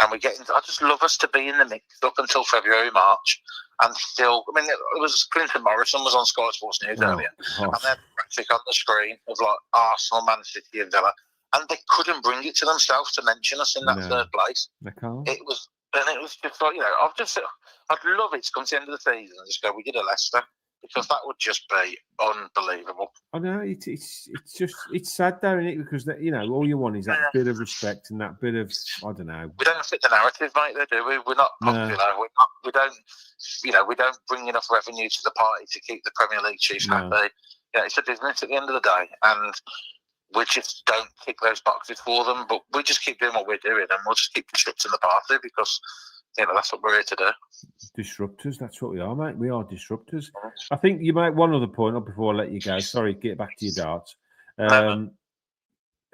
and we get into. I just love us to be in the mix up until February, March, and still. I mean, it was Clinton Morrison was on Sky Sports News earlier, and they had a graphic on the screen of like Arsenal, Man City, and Villa, and they couldn't bring it to themselves to mention us in that third place. They can't. It was just like I'd love it to come to the end of the season and just go, we did a Leicester. Because that would just be unbelievable. I know it's sad though, isn't it? Because all you want is that bit of respect and that bit of, I don't know. We don't fit the narrative, mate. Do we? We're not. We don't bring enough revenue to the party to keep the Premier League chiefs happy. It's a business at the end of the day, and we just don't tick those boxes for them. But we just keep doing what we're doing, and we'll just keep disrupting the party because that's what we're here to do. Disruptors, that's what we are, mate. We are disruptors. I think you make one other point before I let you go. Sorry, get back to your darts.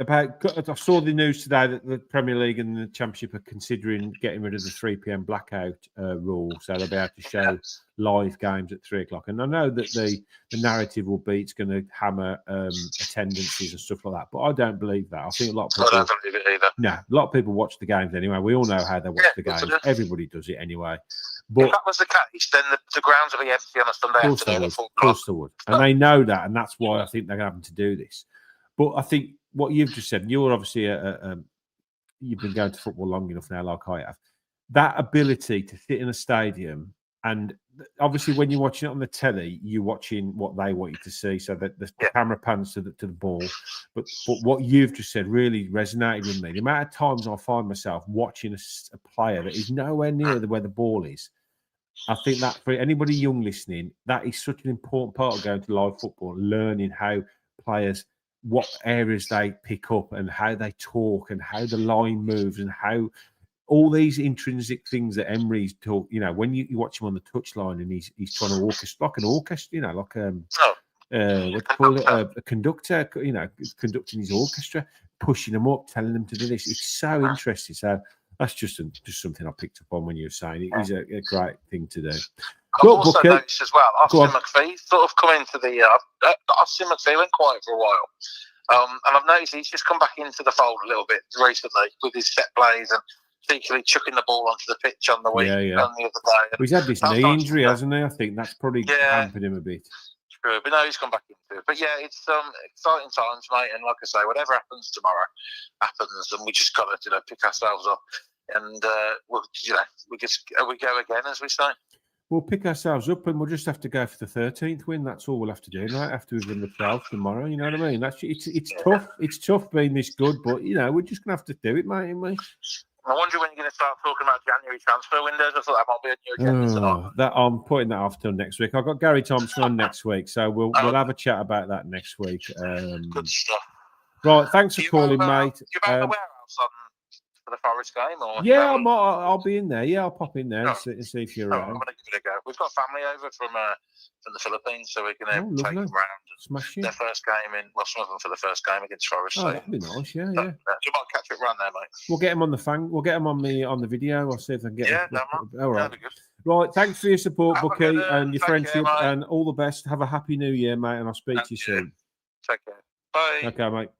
I saw the news today that the Premier League and the Championship are considering getting rid of the 3 p.m. blackout rule, so they'll be able to show live games at 3 o'clock. And I know that the narrative will be it's going to hammer attendances and stuff like that, but I don't believe that. I think a lot of people. I don't believe it either. No, a lot of people watch the games anyway. We all know how they watch the games. Everybody does it anyway. But if that was the case, then the grounds would be empty on a Sunday afternoon at 4 o'clock. Of course they would. And they know that, and that's why I think they're having to do this. But I think what you've just said, you're obviously you've been going to football long enough now, like I have. That ability to sit in a stadium, and obviously when you're watching it on the telly, you're watching what they want you to see, so that the camera pans to the ball. But what you've just said really resonated with me. The amount of times I find myself watching a player that is nowhere near where the ball is. I think that for anybody young listening, that is such an important part of going to live football, learning how players, what areas they pick up and how they talk and how the line moves and how all these intrinsic things that Emery's talk. You know, when you watch him on the touchline and he's trying to orchestrate like an orchestra, you know, like what do you call it, a conductor, you know, conducting his orchestra, pushing them up, telling them to do this. It's so interesting. So that's just something I picked up on when you were saying it is a great thing to do. I've also noticed as well, Austin McPhee sort of come into the. Austin McPhee went quiet for a while, and I've noticed he's just come back into the fold a little bit recently with his set plays and particularly chucking the ball onto the pitch on the week on the other day. He's had this knee injury, hasn't he? I think that's probably hampered him a bit. True, but no, he's come back into it. But yeah, it's exciting times, mate. And like I say, whatever happens tomorrow happens, and we just got to pick ourselves up, and we go again, as we say. We'll pick ourselves up, and we'll just have to go for the 13th win. That's all we'll have to do, right? After we've won the 12th tomorrow, you know what I mean? It's tough. It's tough being this good, but we're just gonna have to do it, mate, ain't we? I wonder when you're going to start talking about January transfer windows. I thought that might be a new agenda tonight. That I'm putting that off till next week. I've got Gary Thompson on next week, so we'll have a chat about that next week. Good stuff. Right, thanks for calling, mate. You about the warehouse for the Forest game? Or yeah, I'll be in there. Yeah, I'll pop in there and see if you're around. I'm going to give it a go. We've got family over from the Philippines, so we're going to take them round. Smashing. Their first game some of them for the first game against Forest. That'd be nice, yeah. You might catch it round there, mate. We'll get them on the We'll get them on the video. I'll see if I can get them. Yeah, all right. Right, thanks for your support, Bucky, and your friendship, and all the best. Have a happy new year, mate, and I'll speak to you soon. Take care. Bye. Okay, mate.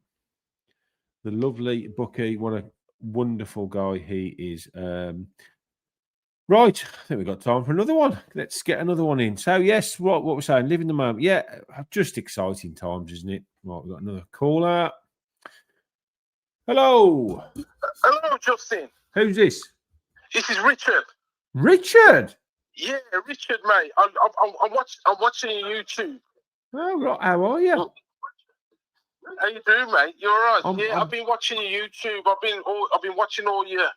The lovely Bucky, what a wonderful guy he is. Right, I think we've got time for another one. Let's get another one in. So, yes, what we're saying, living the moment. Yeah, just exciting times, isn't it? Right, we've got another caller. Hello. Hello, Justin. Who's this? This is Richard. Richard? Yeah, Richard, mate. I'm watching YouTube. Oh, right. How are you? How you doing, mate? You all right? I've been watching your YouTube. I've been watching all your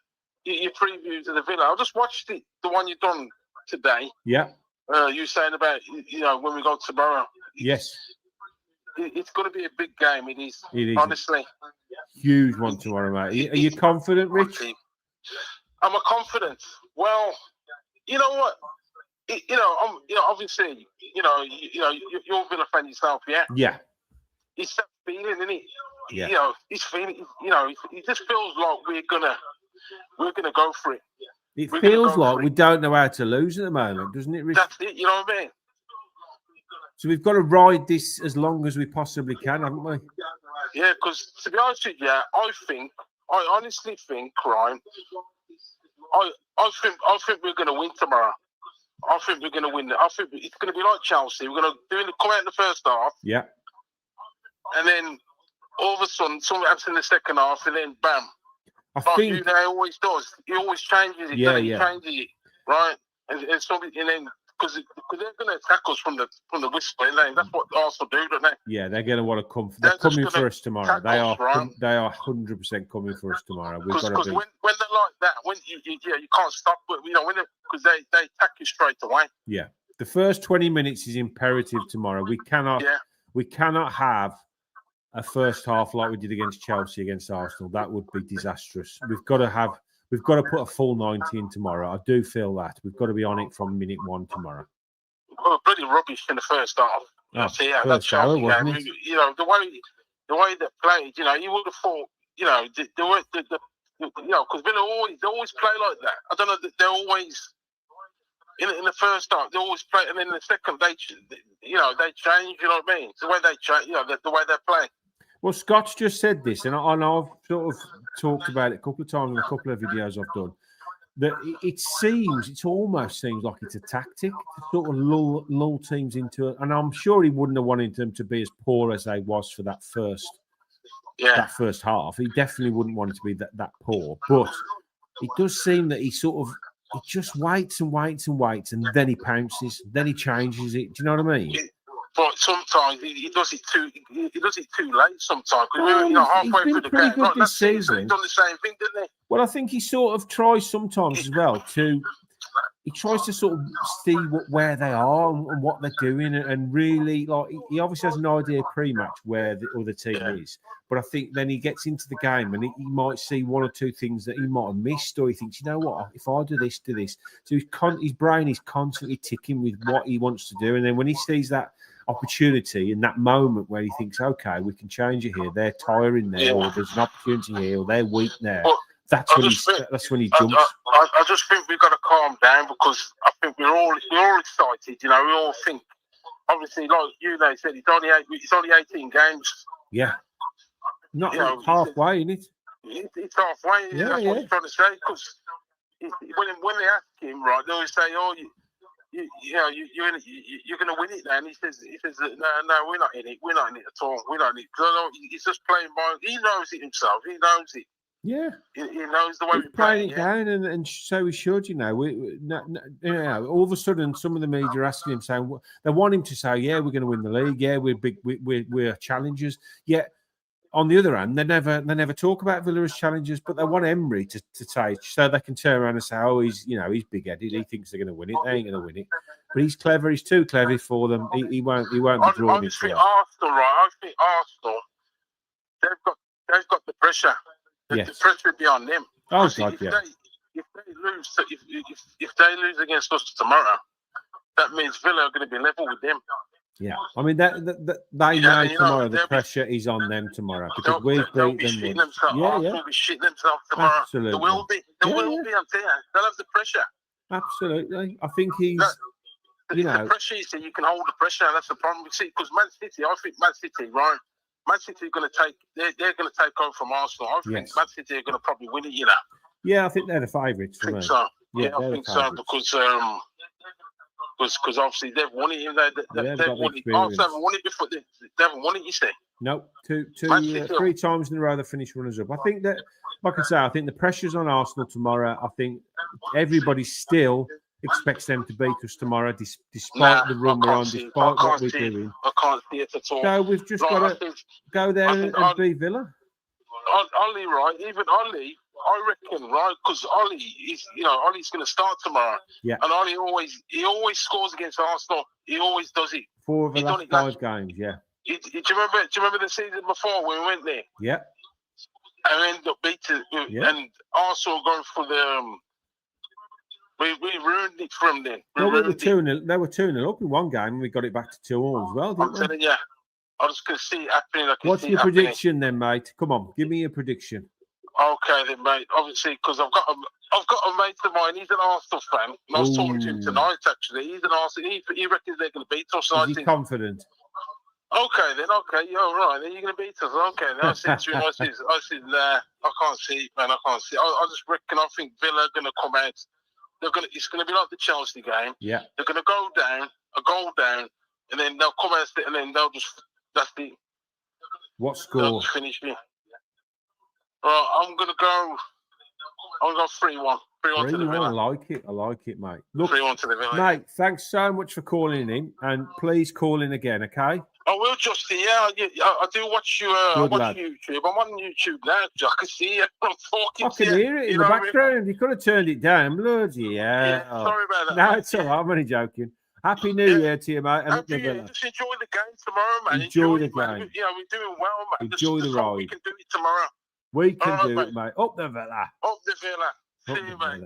previews of the Villa. I just watched the one you done today. Yeah. You saying about when we go tomorrow. Yes. It's going to be a big game. It is. Honestly. Huge one tomorrow, mate. Are you confident, Rich? I'm confident. Well, you know what? Obviously, you're a Villa fan yourself, yeah. Yeah. It's that feeling, isn't it? Yeah. It's feeling. It just feels like we're gonna go for it. It feels like we don't know how to lose at the moment, doesn't it, Rich? That's it. You know what I mean? So we've got to ride this as long as we possibly can, haven't we? Yeah, because to be honest with you, I honestly think, Ryan, I think we're going to win tomorrow. I think we're going to win. I think it's going to be like Chelsea. We're going to come out in the first half. Yeah. And then all of a sudden, something happens in the second half, and then bam. I think he always does. He always changes it. Yeah. He changes it, right? And then because they're going to attack us from the whisper, and that's what Arsenal do, don't they? Yeah, they're going to want to come. They're coming for us tomorrow. They are. Right? They are 100% coming for us tomorrow. Because when they're like that, when you can't stop. But because they attack you straight away. Yeah, the first 20 minutes is imperative tomorrow. We cannot. Yeah. We cannot have a first half like we did against Chelsea, against Arsenal. That would be disastrous. We've got to put a full 90 in tomorrow. I do feel that. We've got to be on it from minute one tomorrow. Oh, bloody rubbish in the first half. First hour, wasn't it? The the way they played, you would have thought, because Villa always play like that. I don't know, they're always in the first half they always play, and then in the second they change. You know what I mean? It's the way they change. The way they play. Well, Scott's just said this, and I've sort of talked about it a couple of times in a couple of videos I've done. That it almost seems like it's a tactic to sort of lull teams into it. And I'm sure he wouldn't have wanted them to be as poor as they was for that first half. He definitely wouldn't want it to be that poor. But it does seem that he just waits and waits and waits, and then he pounces, then he changes it. Do you know what I mean? But sometimes he does it too late. Sometimes, halfway through the game, good this season. He's done the same thing, didn't he? Well, I think he sort of tries sometimes as well he tries to sort of see where they are and what they're doing, and really, like, he obviously has an idea pre-match where the other team is. But I think then he gets into the game and he might see one or two things that he might have missed, or he thinks, you know what, if I do this. So his brain is constantly ticking with what he wants to do, and then when he sees that opportunity in that moment where he thinks, okay, we can change it here. They're tiring there, or there's an opportunity here, or they're weak there. That's when he jumps. I just think we've got to calm down, because I think we're all excited. We all think, obviously, like they said, it's only 18 games. Yeah, not halfway, isn't it? It's halfway. Yeah, that's what he's trying to say. Because when they ask him, right, they always say, "Oh, you're going to win it now." And he says, no, we're not in it. We're not in it at all. We're not in it. He's just playing by. He knows it himself. He knows it. Yeah, he knows the way we play it down, and so we should. All of a sudden, some of the media are asking him, saying they want him to say, "Yeah, we're going to win the league. Yeah, we're big. We're challengers." Yet, on the other hand, they never talk about Villa as challengers, but they want Emery to say, so they can turn around and say, "Oh, he's big-headed. He thinks they're going to win it. They ain't going to win it." But he's clever. He's too clever for them. He won't be drawing it. I think Arsenal, they've got the pressure. The pressure will be on them. Oh, God, if they lose against us tomorrow, that means Villa are going to be level with them. Yeah, I mean they know tomorrow the pressure is on them tomorrow, because we've beat them. They'll be shitting themselves tomorrow. Absolutely. They will be. They will be. I'm telling you, they'll have the pressure. Absolutely, I think he's. The pressure is that you can hold the pressure, and that's the problem. We see, because Man City, I think Man City, right? Man City are going to take. They're going to take over from Arsenal. I think Man City are going to probably win it. Yeah, I think they're the favourites. I think so. Yeah, I think so, because obviously they've won it. They've won it. Arsenal haven't won it before. They haven't won it. You see? No, three times in a row they finished runners up. I think that, like I say, I think the pressure's on Arsenal tomorrow. I think everybody still expects them to beat us tomorrow, despite the run we're on, despite what we're doing. I can't see it at all. So we've just got to go there and beat Villa. Ollie, right? Even Ollie, I reckon, right? Because Ollie's going to start tomorrow. Yeah. And Ollie always scores against Arsenal. He always does it. 4 of the last 5 games. Yeah. Do you remember the season before when we went there? Yeah. And we ended up beating, and Arsenal going for the. We ruined it from then. They were 2-0 up in one game, and we got it back to 2-2 as well, didn't we? I'm telling you, I just can see it happening. What's your prediction then, mate? Come on, give me your prediction. Okay then, mate. Obviously, because I've got a mate of mine. He's an Arsenal fan. And I was talking to him tonight. Actually, he's an Arsenal. He reckons they're going to beat us. Is he confident? Okay then. Okay, you're all right. Then you're going to beat us. Okay. Then I said to him, I said, nah, I can't see it, man. I can't see it. I just reckon. I think Villa are going to come out. It's going to be like the Chelsea game. Yeah. They're going to go down, a goal down, and then they'll come out, and then they'll just. That's the. What score? They'll just finish me. I'm going to go 3-1. 3-1 to the Villa. I like it, mate. Look, 3-1 to the Villa. Mate, thanks so much for calling in, and please call in again, okay? I will, Justin. Yeah, I do watch you. I watch YouTube. I'm on YouTube now. I can see you. I'm talking. I can hear it in the background. You could have turned it down. Bloody yeah. Sorry about that. No, it's all right. I'm only joking. Happy New Year to you, mate. And just enjoy the game tomorrow, man. Enjoy the game. We're doing well, mate. Enjoy the ride. We can do it tomorrow. We can do it, mate. Up the Villa. Up the Villa. See you, mate.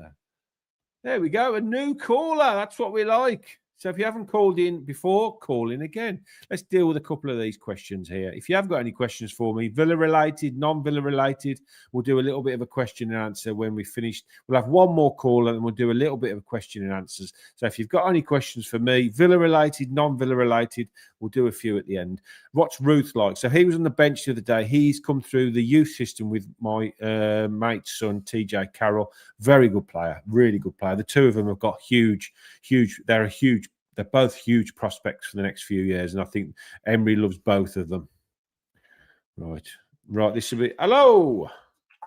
There we go. A new caller. That's what we like. So if you haven't called in before, call in again. Let's deal with a couple of these questions here. If you have got any questions for me, Villa related, non-Villa related, we'll do a little bit of a question and answer when we finish. We'll have one more call and we'll do a little bit of a question and answers. So if you've got any questions for me, Villa related, non-Villa related, we'll do a few at the end. What's Ruth like? So he was on the bench the other day. He's come through the youth system with my mate's son, TJ Carroll. Very good player, really good player. The two of them have got huge. They're both huge prospects for the next few years, and I think Emery loves both of them. Right. This will be. Hello.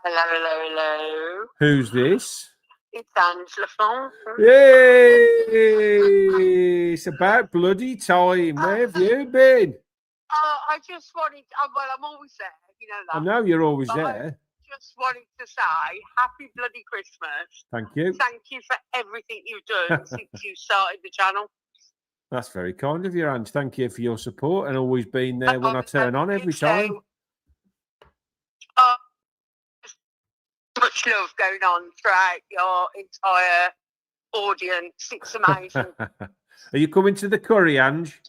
Hello. Who's this? It's Angela. Yay! It's about bloody time. Where have you been? I just wanted. Well, I'm always there. You know that. I know you're always But there. I just wanted to say happy bloody Christmas. Thank you. Thank you for everything you've done since you started the channel. That's very kind of you, Ange. Thank you for your support and always being there when I turn on every time. Much love going on throughout your entire audience. It's amazing. Are you coming to the curry, Ange?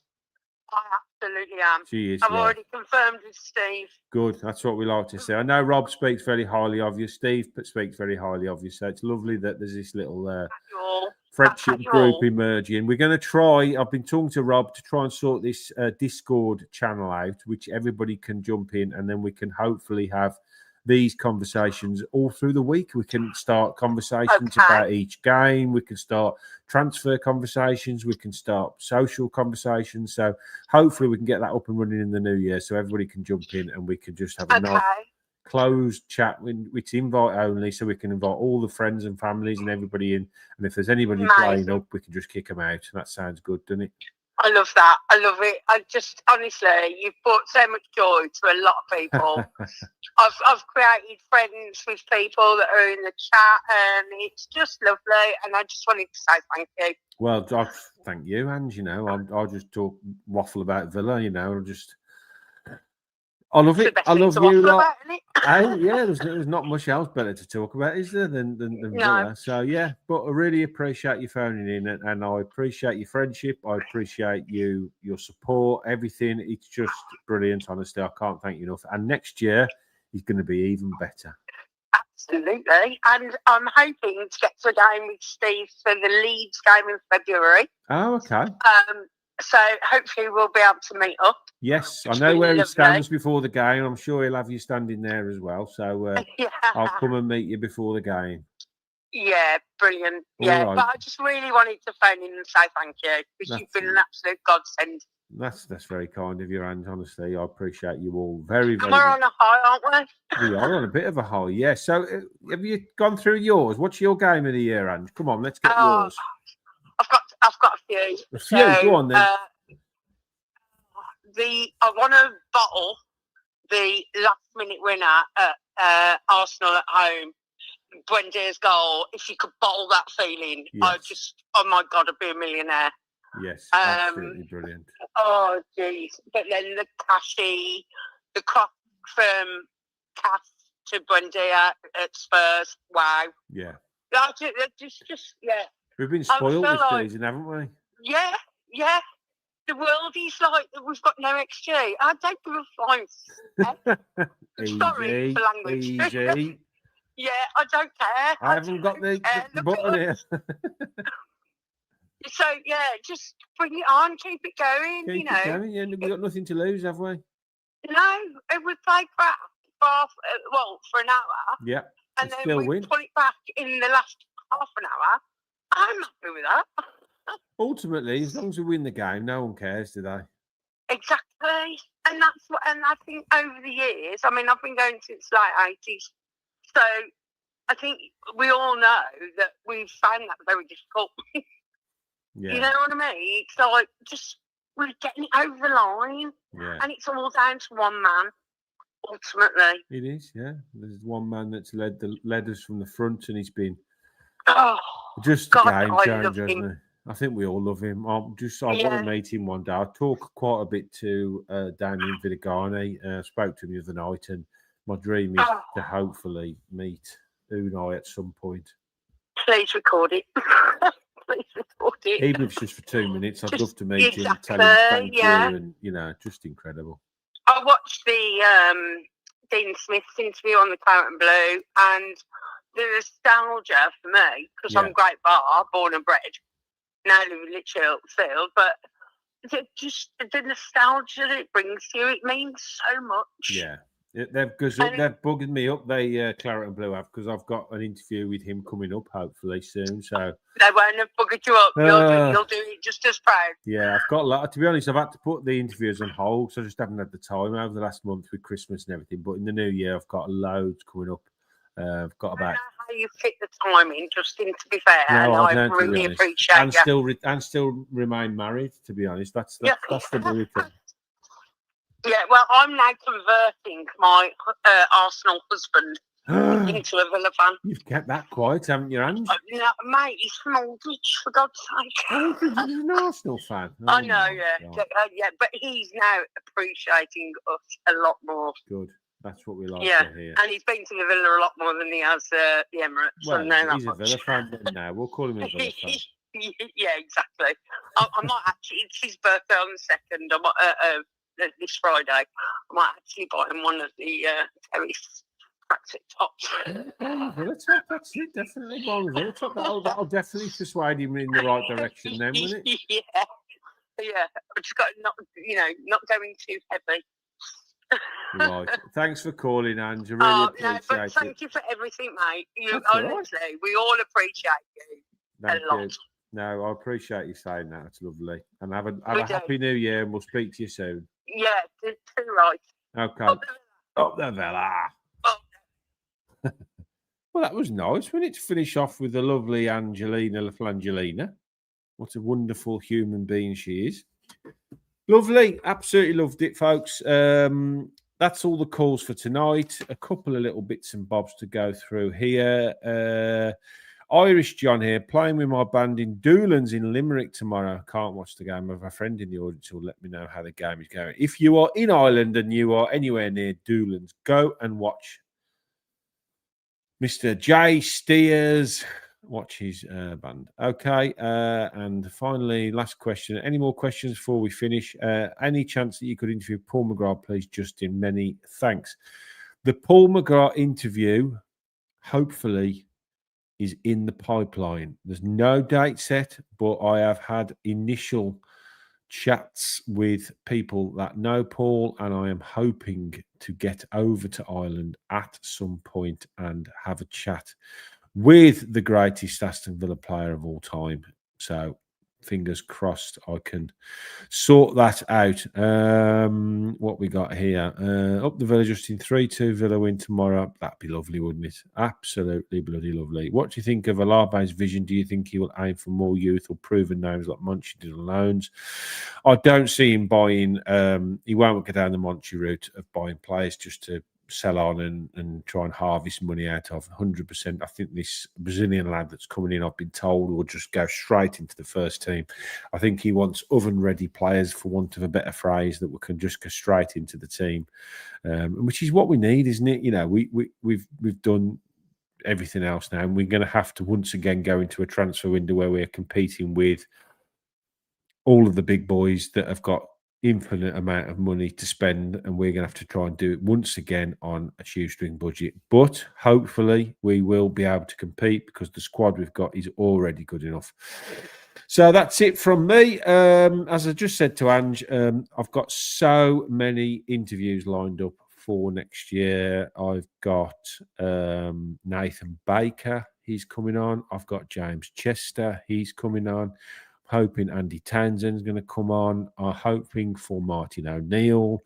I absolutely am. She is. I've already confirmed with Steve. Good. That's what we like to say. I know Rob speaks very highly of you. Steve speaks very highly of you. So it's lovely that there's this little friendship group emerging. We're going to try. I've been talking to Rob to try and sort this Discord channel out, which everybody can jump in, and then we can hopefully have these conversations all through the week. We can start conversations about each game. We can start transfer conversations. We can start social conversations. So hopefully we can get that up and running in the new year so everybody can jump in and we can just have a nice closed chat. It's invite only, so we can invite all the friends and families and everybody in. And if there's anybody playing up, we can just kick them out. That sounds good, doesn't it? I love that. I love it. I just, honestly, you've brought so much joy to a lot of people. I've created friends with people that are in the chat, and it's just lovely. And I just wanted to say thank you. Well, thank you, Ange. You know, I'll just waffle about Villa. You know, I love it. I love you lot. Yeah, there's not much else better to talk about, is there, than Villa? So yeah, but I really appreciate you phoning in, and I appreciate your friendship. I appreciate your support, everything. It's just brilliant. Honestly, I can't thank you enough. And next year is going to be even better. Absolutely, and I'm hoping to get to a game with Steve for the Leeds game in February. Oh, okay. So hopefully we'll be able to meet up. Yes, I know where he stands before the game. I'm sure he'll have you standing there as well. So I'll come and meet you before the game. Yeah, brilliant. Yeah, right. But I just really wanted to phone in and say thank you because you've been an absolute godsend. That's very kind of you, and honestly, I appreciate you all very, very much. We're on a high, aren't we? We are on a bit of a high, yeah. So have you gone through yours? What's your game of the year, Ange? Come on, let's get yours. I've got a few. A few, go on then. I want to bottle the last-minute winner at Arsenal at home, Buendier's goal. If you could bottle that feeling, yes. Oh my God, I'd be a millionaire. Yes, absolutely brilliant. Oh, geez. But then the cross from Cass to Buendia at Spurs, wow. Yeah. Just yeah. We've been spoiled this season, haven't we? Yeah, yeah. The world is like, we've got no XG. I don't give a flying. Sorry for language. Easy. Yeah, I don't care. I haven't got the button here. So, yeah, just bring it on. Keep it going, Keep it going. Yeah, we've got nothing to lose, have we? No. We played crap for an hour. Yeah. And then we put it back in the last half an hour. I'm happy with that. Ultimately, as long as we win the game, no one cares, do they? Exactly. And I think over the years, I mean, I've been going since late 80s. So I think we all know that we've found that very difficult. Yeah. You know what I mean? It's like we're getting it over the line. Yeah. And it's all down to one man, ultimately. It is, yeah. There's one man that's led us from the front, and he's been just a game changer, hasn't he? I think we all love him. I want to meet him one day. I talk quite a bit to Daniel Vidagani. I spoke to him the other night, and my dream is to hopefully meet Unai at some point. Please record it. Please record it. Even if it's just for 2 minutes, I'd love to meet him, tell him Exactly, thank yeah. you, and just incredible. I watched the Dean Smith's interview on the Claret and Blue, and the nostalgia for me, because I'm Great Bar, born and bred, now live in literally Upfield, but just the nostalgia that it brings to you, it means so much. Yeah. They've bugged me up. They Claret and Blue have, because I've got an interview with him coming up hopefully soon. So they won't have buggered you up. You'll do it just as proud. Yeah, I've got a lot. To be honest, I've had to put the interviews on hold, so I just haven't had the time over the last month with Christmas and everything. But in the new year, I've got loads coming up. I've got about. I don't know how you fit the time in, Justin. To be fair, No, and I I really appreciate and you. still remain married. To be honest, that's the miracle. Yeah, well, I'm now converting my Arsenal husband into a Villa fan. You've kept that quiet, haven't you, Ange? No, mate, he's from Aldridge, for God's sake. Oh, he's an Arsenal fan. Oh, I know, yeah, but he's now appreciating us a lot more. Good, that's what we like to hear. And he's been to the Villa a lot more than he has the Emirates. Well, he's a Villa fan now. We'll call him a Villa fan. Yeah, exactly. I might actually. It's his birthday on the 2nd. I might, this Friday, I might actually buy him one of the terrace tracksuit tops. Villa top, that's it. Definitely one Villa top. That'll definitely persuade him in the right direction, then, won't it? Yeah. I've just got not going too heavy. Right. Thanks for calling, Ange. I really appreciate it. Thank you for everything, mate. Honestly, we all appreciate you a lot. You. No, I appreciate you saying that. It's lovely. And have a happy new year, and we'll speak to you soon. Yeah, too right. Okay. Up the Villa. Well, that was nice. We need to finish off with the lovely Angelina La Flangelina. What a wonderful human being she is. Lovely. Absolutely loved it, folks. That's all the calls for tonight. A couple of little bits and bobs to go through here. Irish John here, playing with my band in Doolan's in Limerick tomorrow. Can't watch the game. I have a friend in the audience who will let me know how the game is going. If you are in Ireland and you are anywhere near Doolan's, go and watch Mr. Jay Steers. Watch his band. Okay. And finally, last question. Any more questions before we finish? Any chance that you could interview Paul McGrath, please, Justin? Many thanks. The Paul McGrath interview, hopefully, is in the pipeline. There's no date set, but I have had initial chats with people that know Paul, and I am hoping to get over to Ireland at some point and have a chat with the greatest Aston Villa player of all time. So fingers crossed I can sort that out. What we got here? Up the Villa, Justin. 3-2 Villa win tomorrow. That'd be lovely, wouldn't it? Absolutely bloody lovely. What do you think of Alabe's vision? Do you think he will aim for more youth or proven names like Monchi did on loans? I don't see him buying. He won't go down the Monchi route of buying players just to sell on and try and harvest money out of. 100%. I think this Brazilian lad that's coming in, I've been told, will just go straight into the first team. I think he wants oven-ready players, for want of a better phrase, that can just go straight into the team, which is what we need, isn't it? You know, we've done everything else now, and we're going to have to once again go into a transfer window where we're competing with all of the big boys that have got infinite amount of money to spend, and we're going to have to try and do it once again on a shoestring budget. But hopefully we will be able to compete, because the squad we've got is already good enough. So that's it from me. As I just said to Ange, I've got so many interviews lined up for next year. I've got Nathan Baker, he's coming on. I've got James Chester, he's coming on. Hoping Andy Townsend's going to come on. I'm hoping for Martin O'Neill,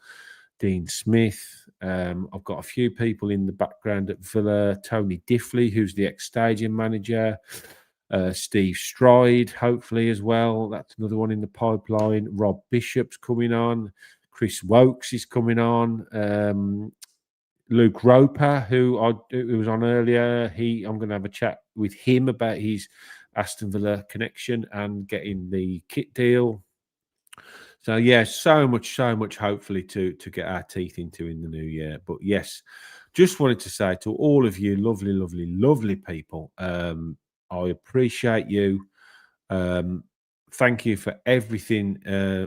Dean Smith. I've got a few people in the background at Villa. Tony Diffley, who's the ex-stadium manager. Steve Stride, hopefully, as well. That's another one in the pipeline. Rob Bishop's coming on. Chris Wokes is coming on. Luke Roper, who was on earlier. I'm going to have a chat with him about his Aston Villa connection and getting the kit deal. So yeah, so much hopefully to get our teeth into in the new year. But yes, just wanted to say to all of you lovely people, I appreciate you. Thank you for everything,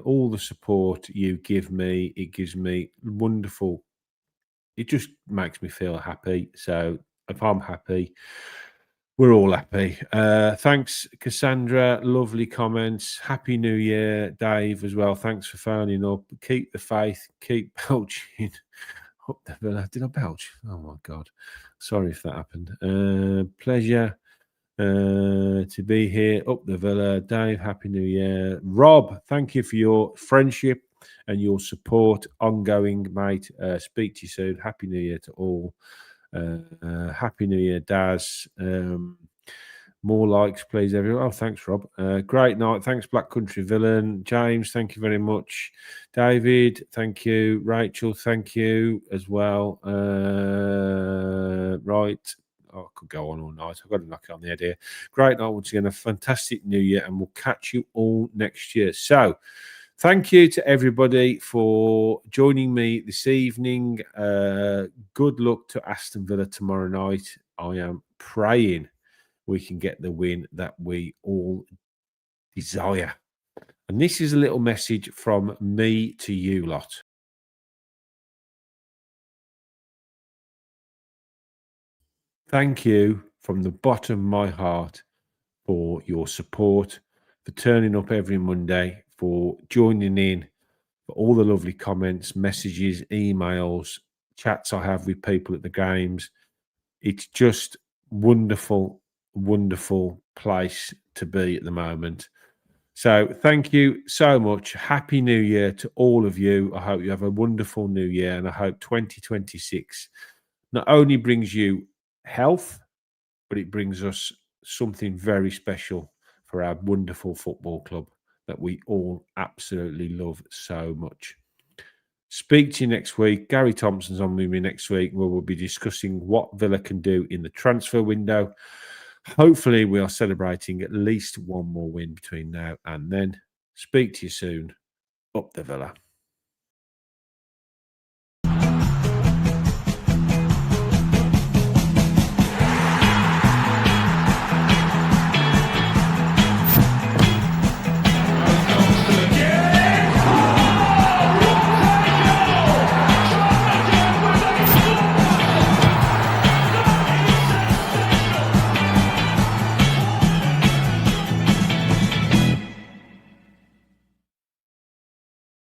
all the support you give me. It gives me wonderful. It just makes me feel happy. So if I'm happy, we're all happy. Thanks, Cassandra. Lovely comments. Happy New Year, Dave, as well. Thanks for phoning up. Keep the faith. Keep belching up the villa. Did I belch? Oh, my God. Sorry if that happened. Pleasure to be here. Up the villa. Dave, Happy New Year. Rob, thank you for your friendship and your support ongoing, mate. Speak to you soon. Happy New Year to all. Happy New Year, Daz. More likes, please, everyone. Oh, thanks, Rob. Great night. Thanks, Black Country Villain. James, thank you very much. David, thank you. Rachel, thank you as well. Right. Oh, I could go on all night. I've got to knock it on the head here. Great night once again. A fantastic new year, and we'll catch you all next year. So, thank you to everybody for joining me this evening. Good luck to Aston Villa tomorrow night. I am praying we can get the win that we all desire. And this is a little message from me to you lot. Thank you from the bottom of my heart for your support, for turning up every Monday, for joining in, for all the lovely comments, messages, emails, chats I have with people at the games. It's just wonderful, wonderful place to be at the moment. So thank you so much. Happy New Year to all of you. I hope you have a wonderful new year, and I hope 2026 not only brings you health, but it brings us something very special for our wonderful football club that we all absolutely love so much. Speak to you next week. Gary Thompson's on with me next week, where we'll be discussing what Villa can do in the transfer window. Hopefully, we are celebrating at least one more win between now and then. Speak to you soon. Up the Villa.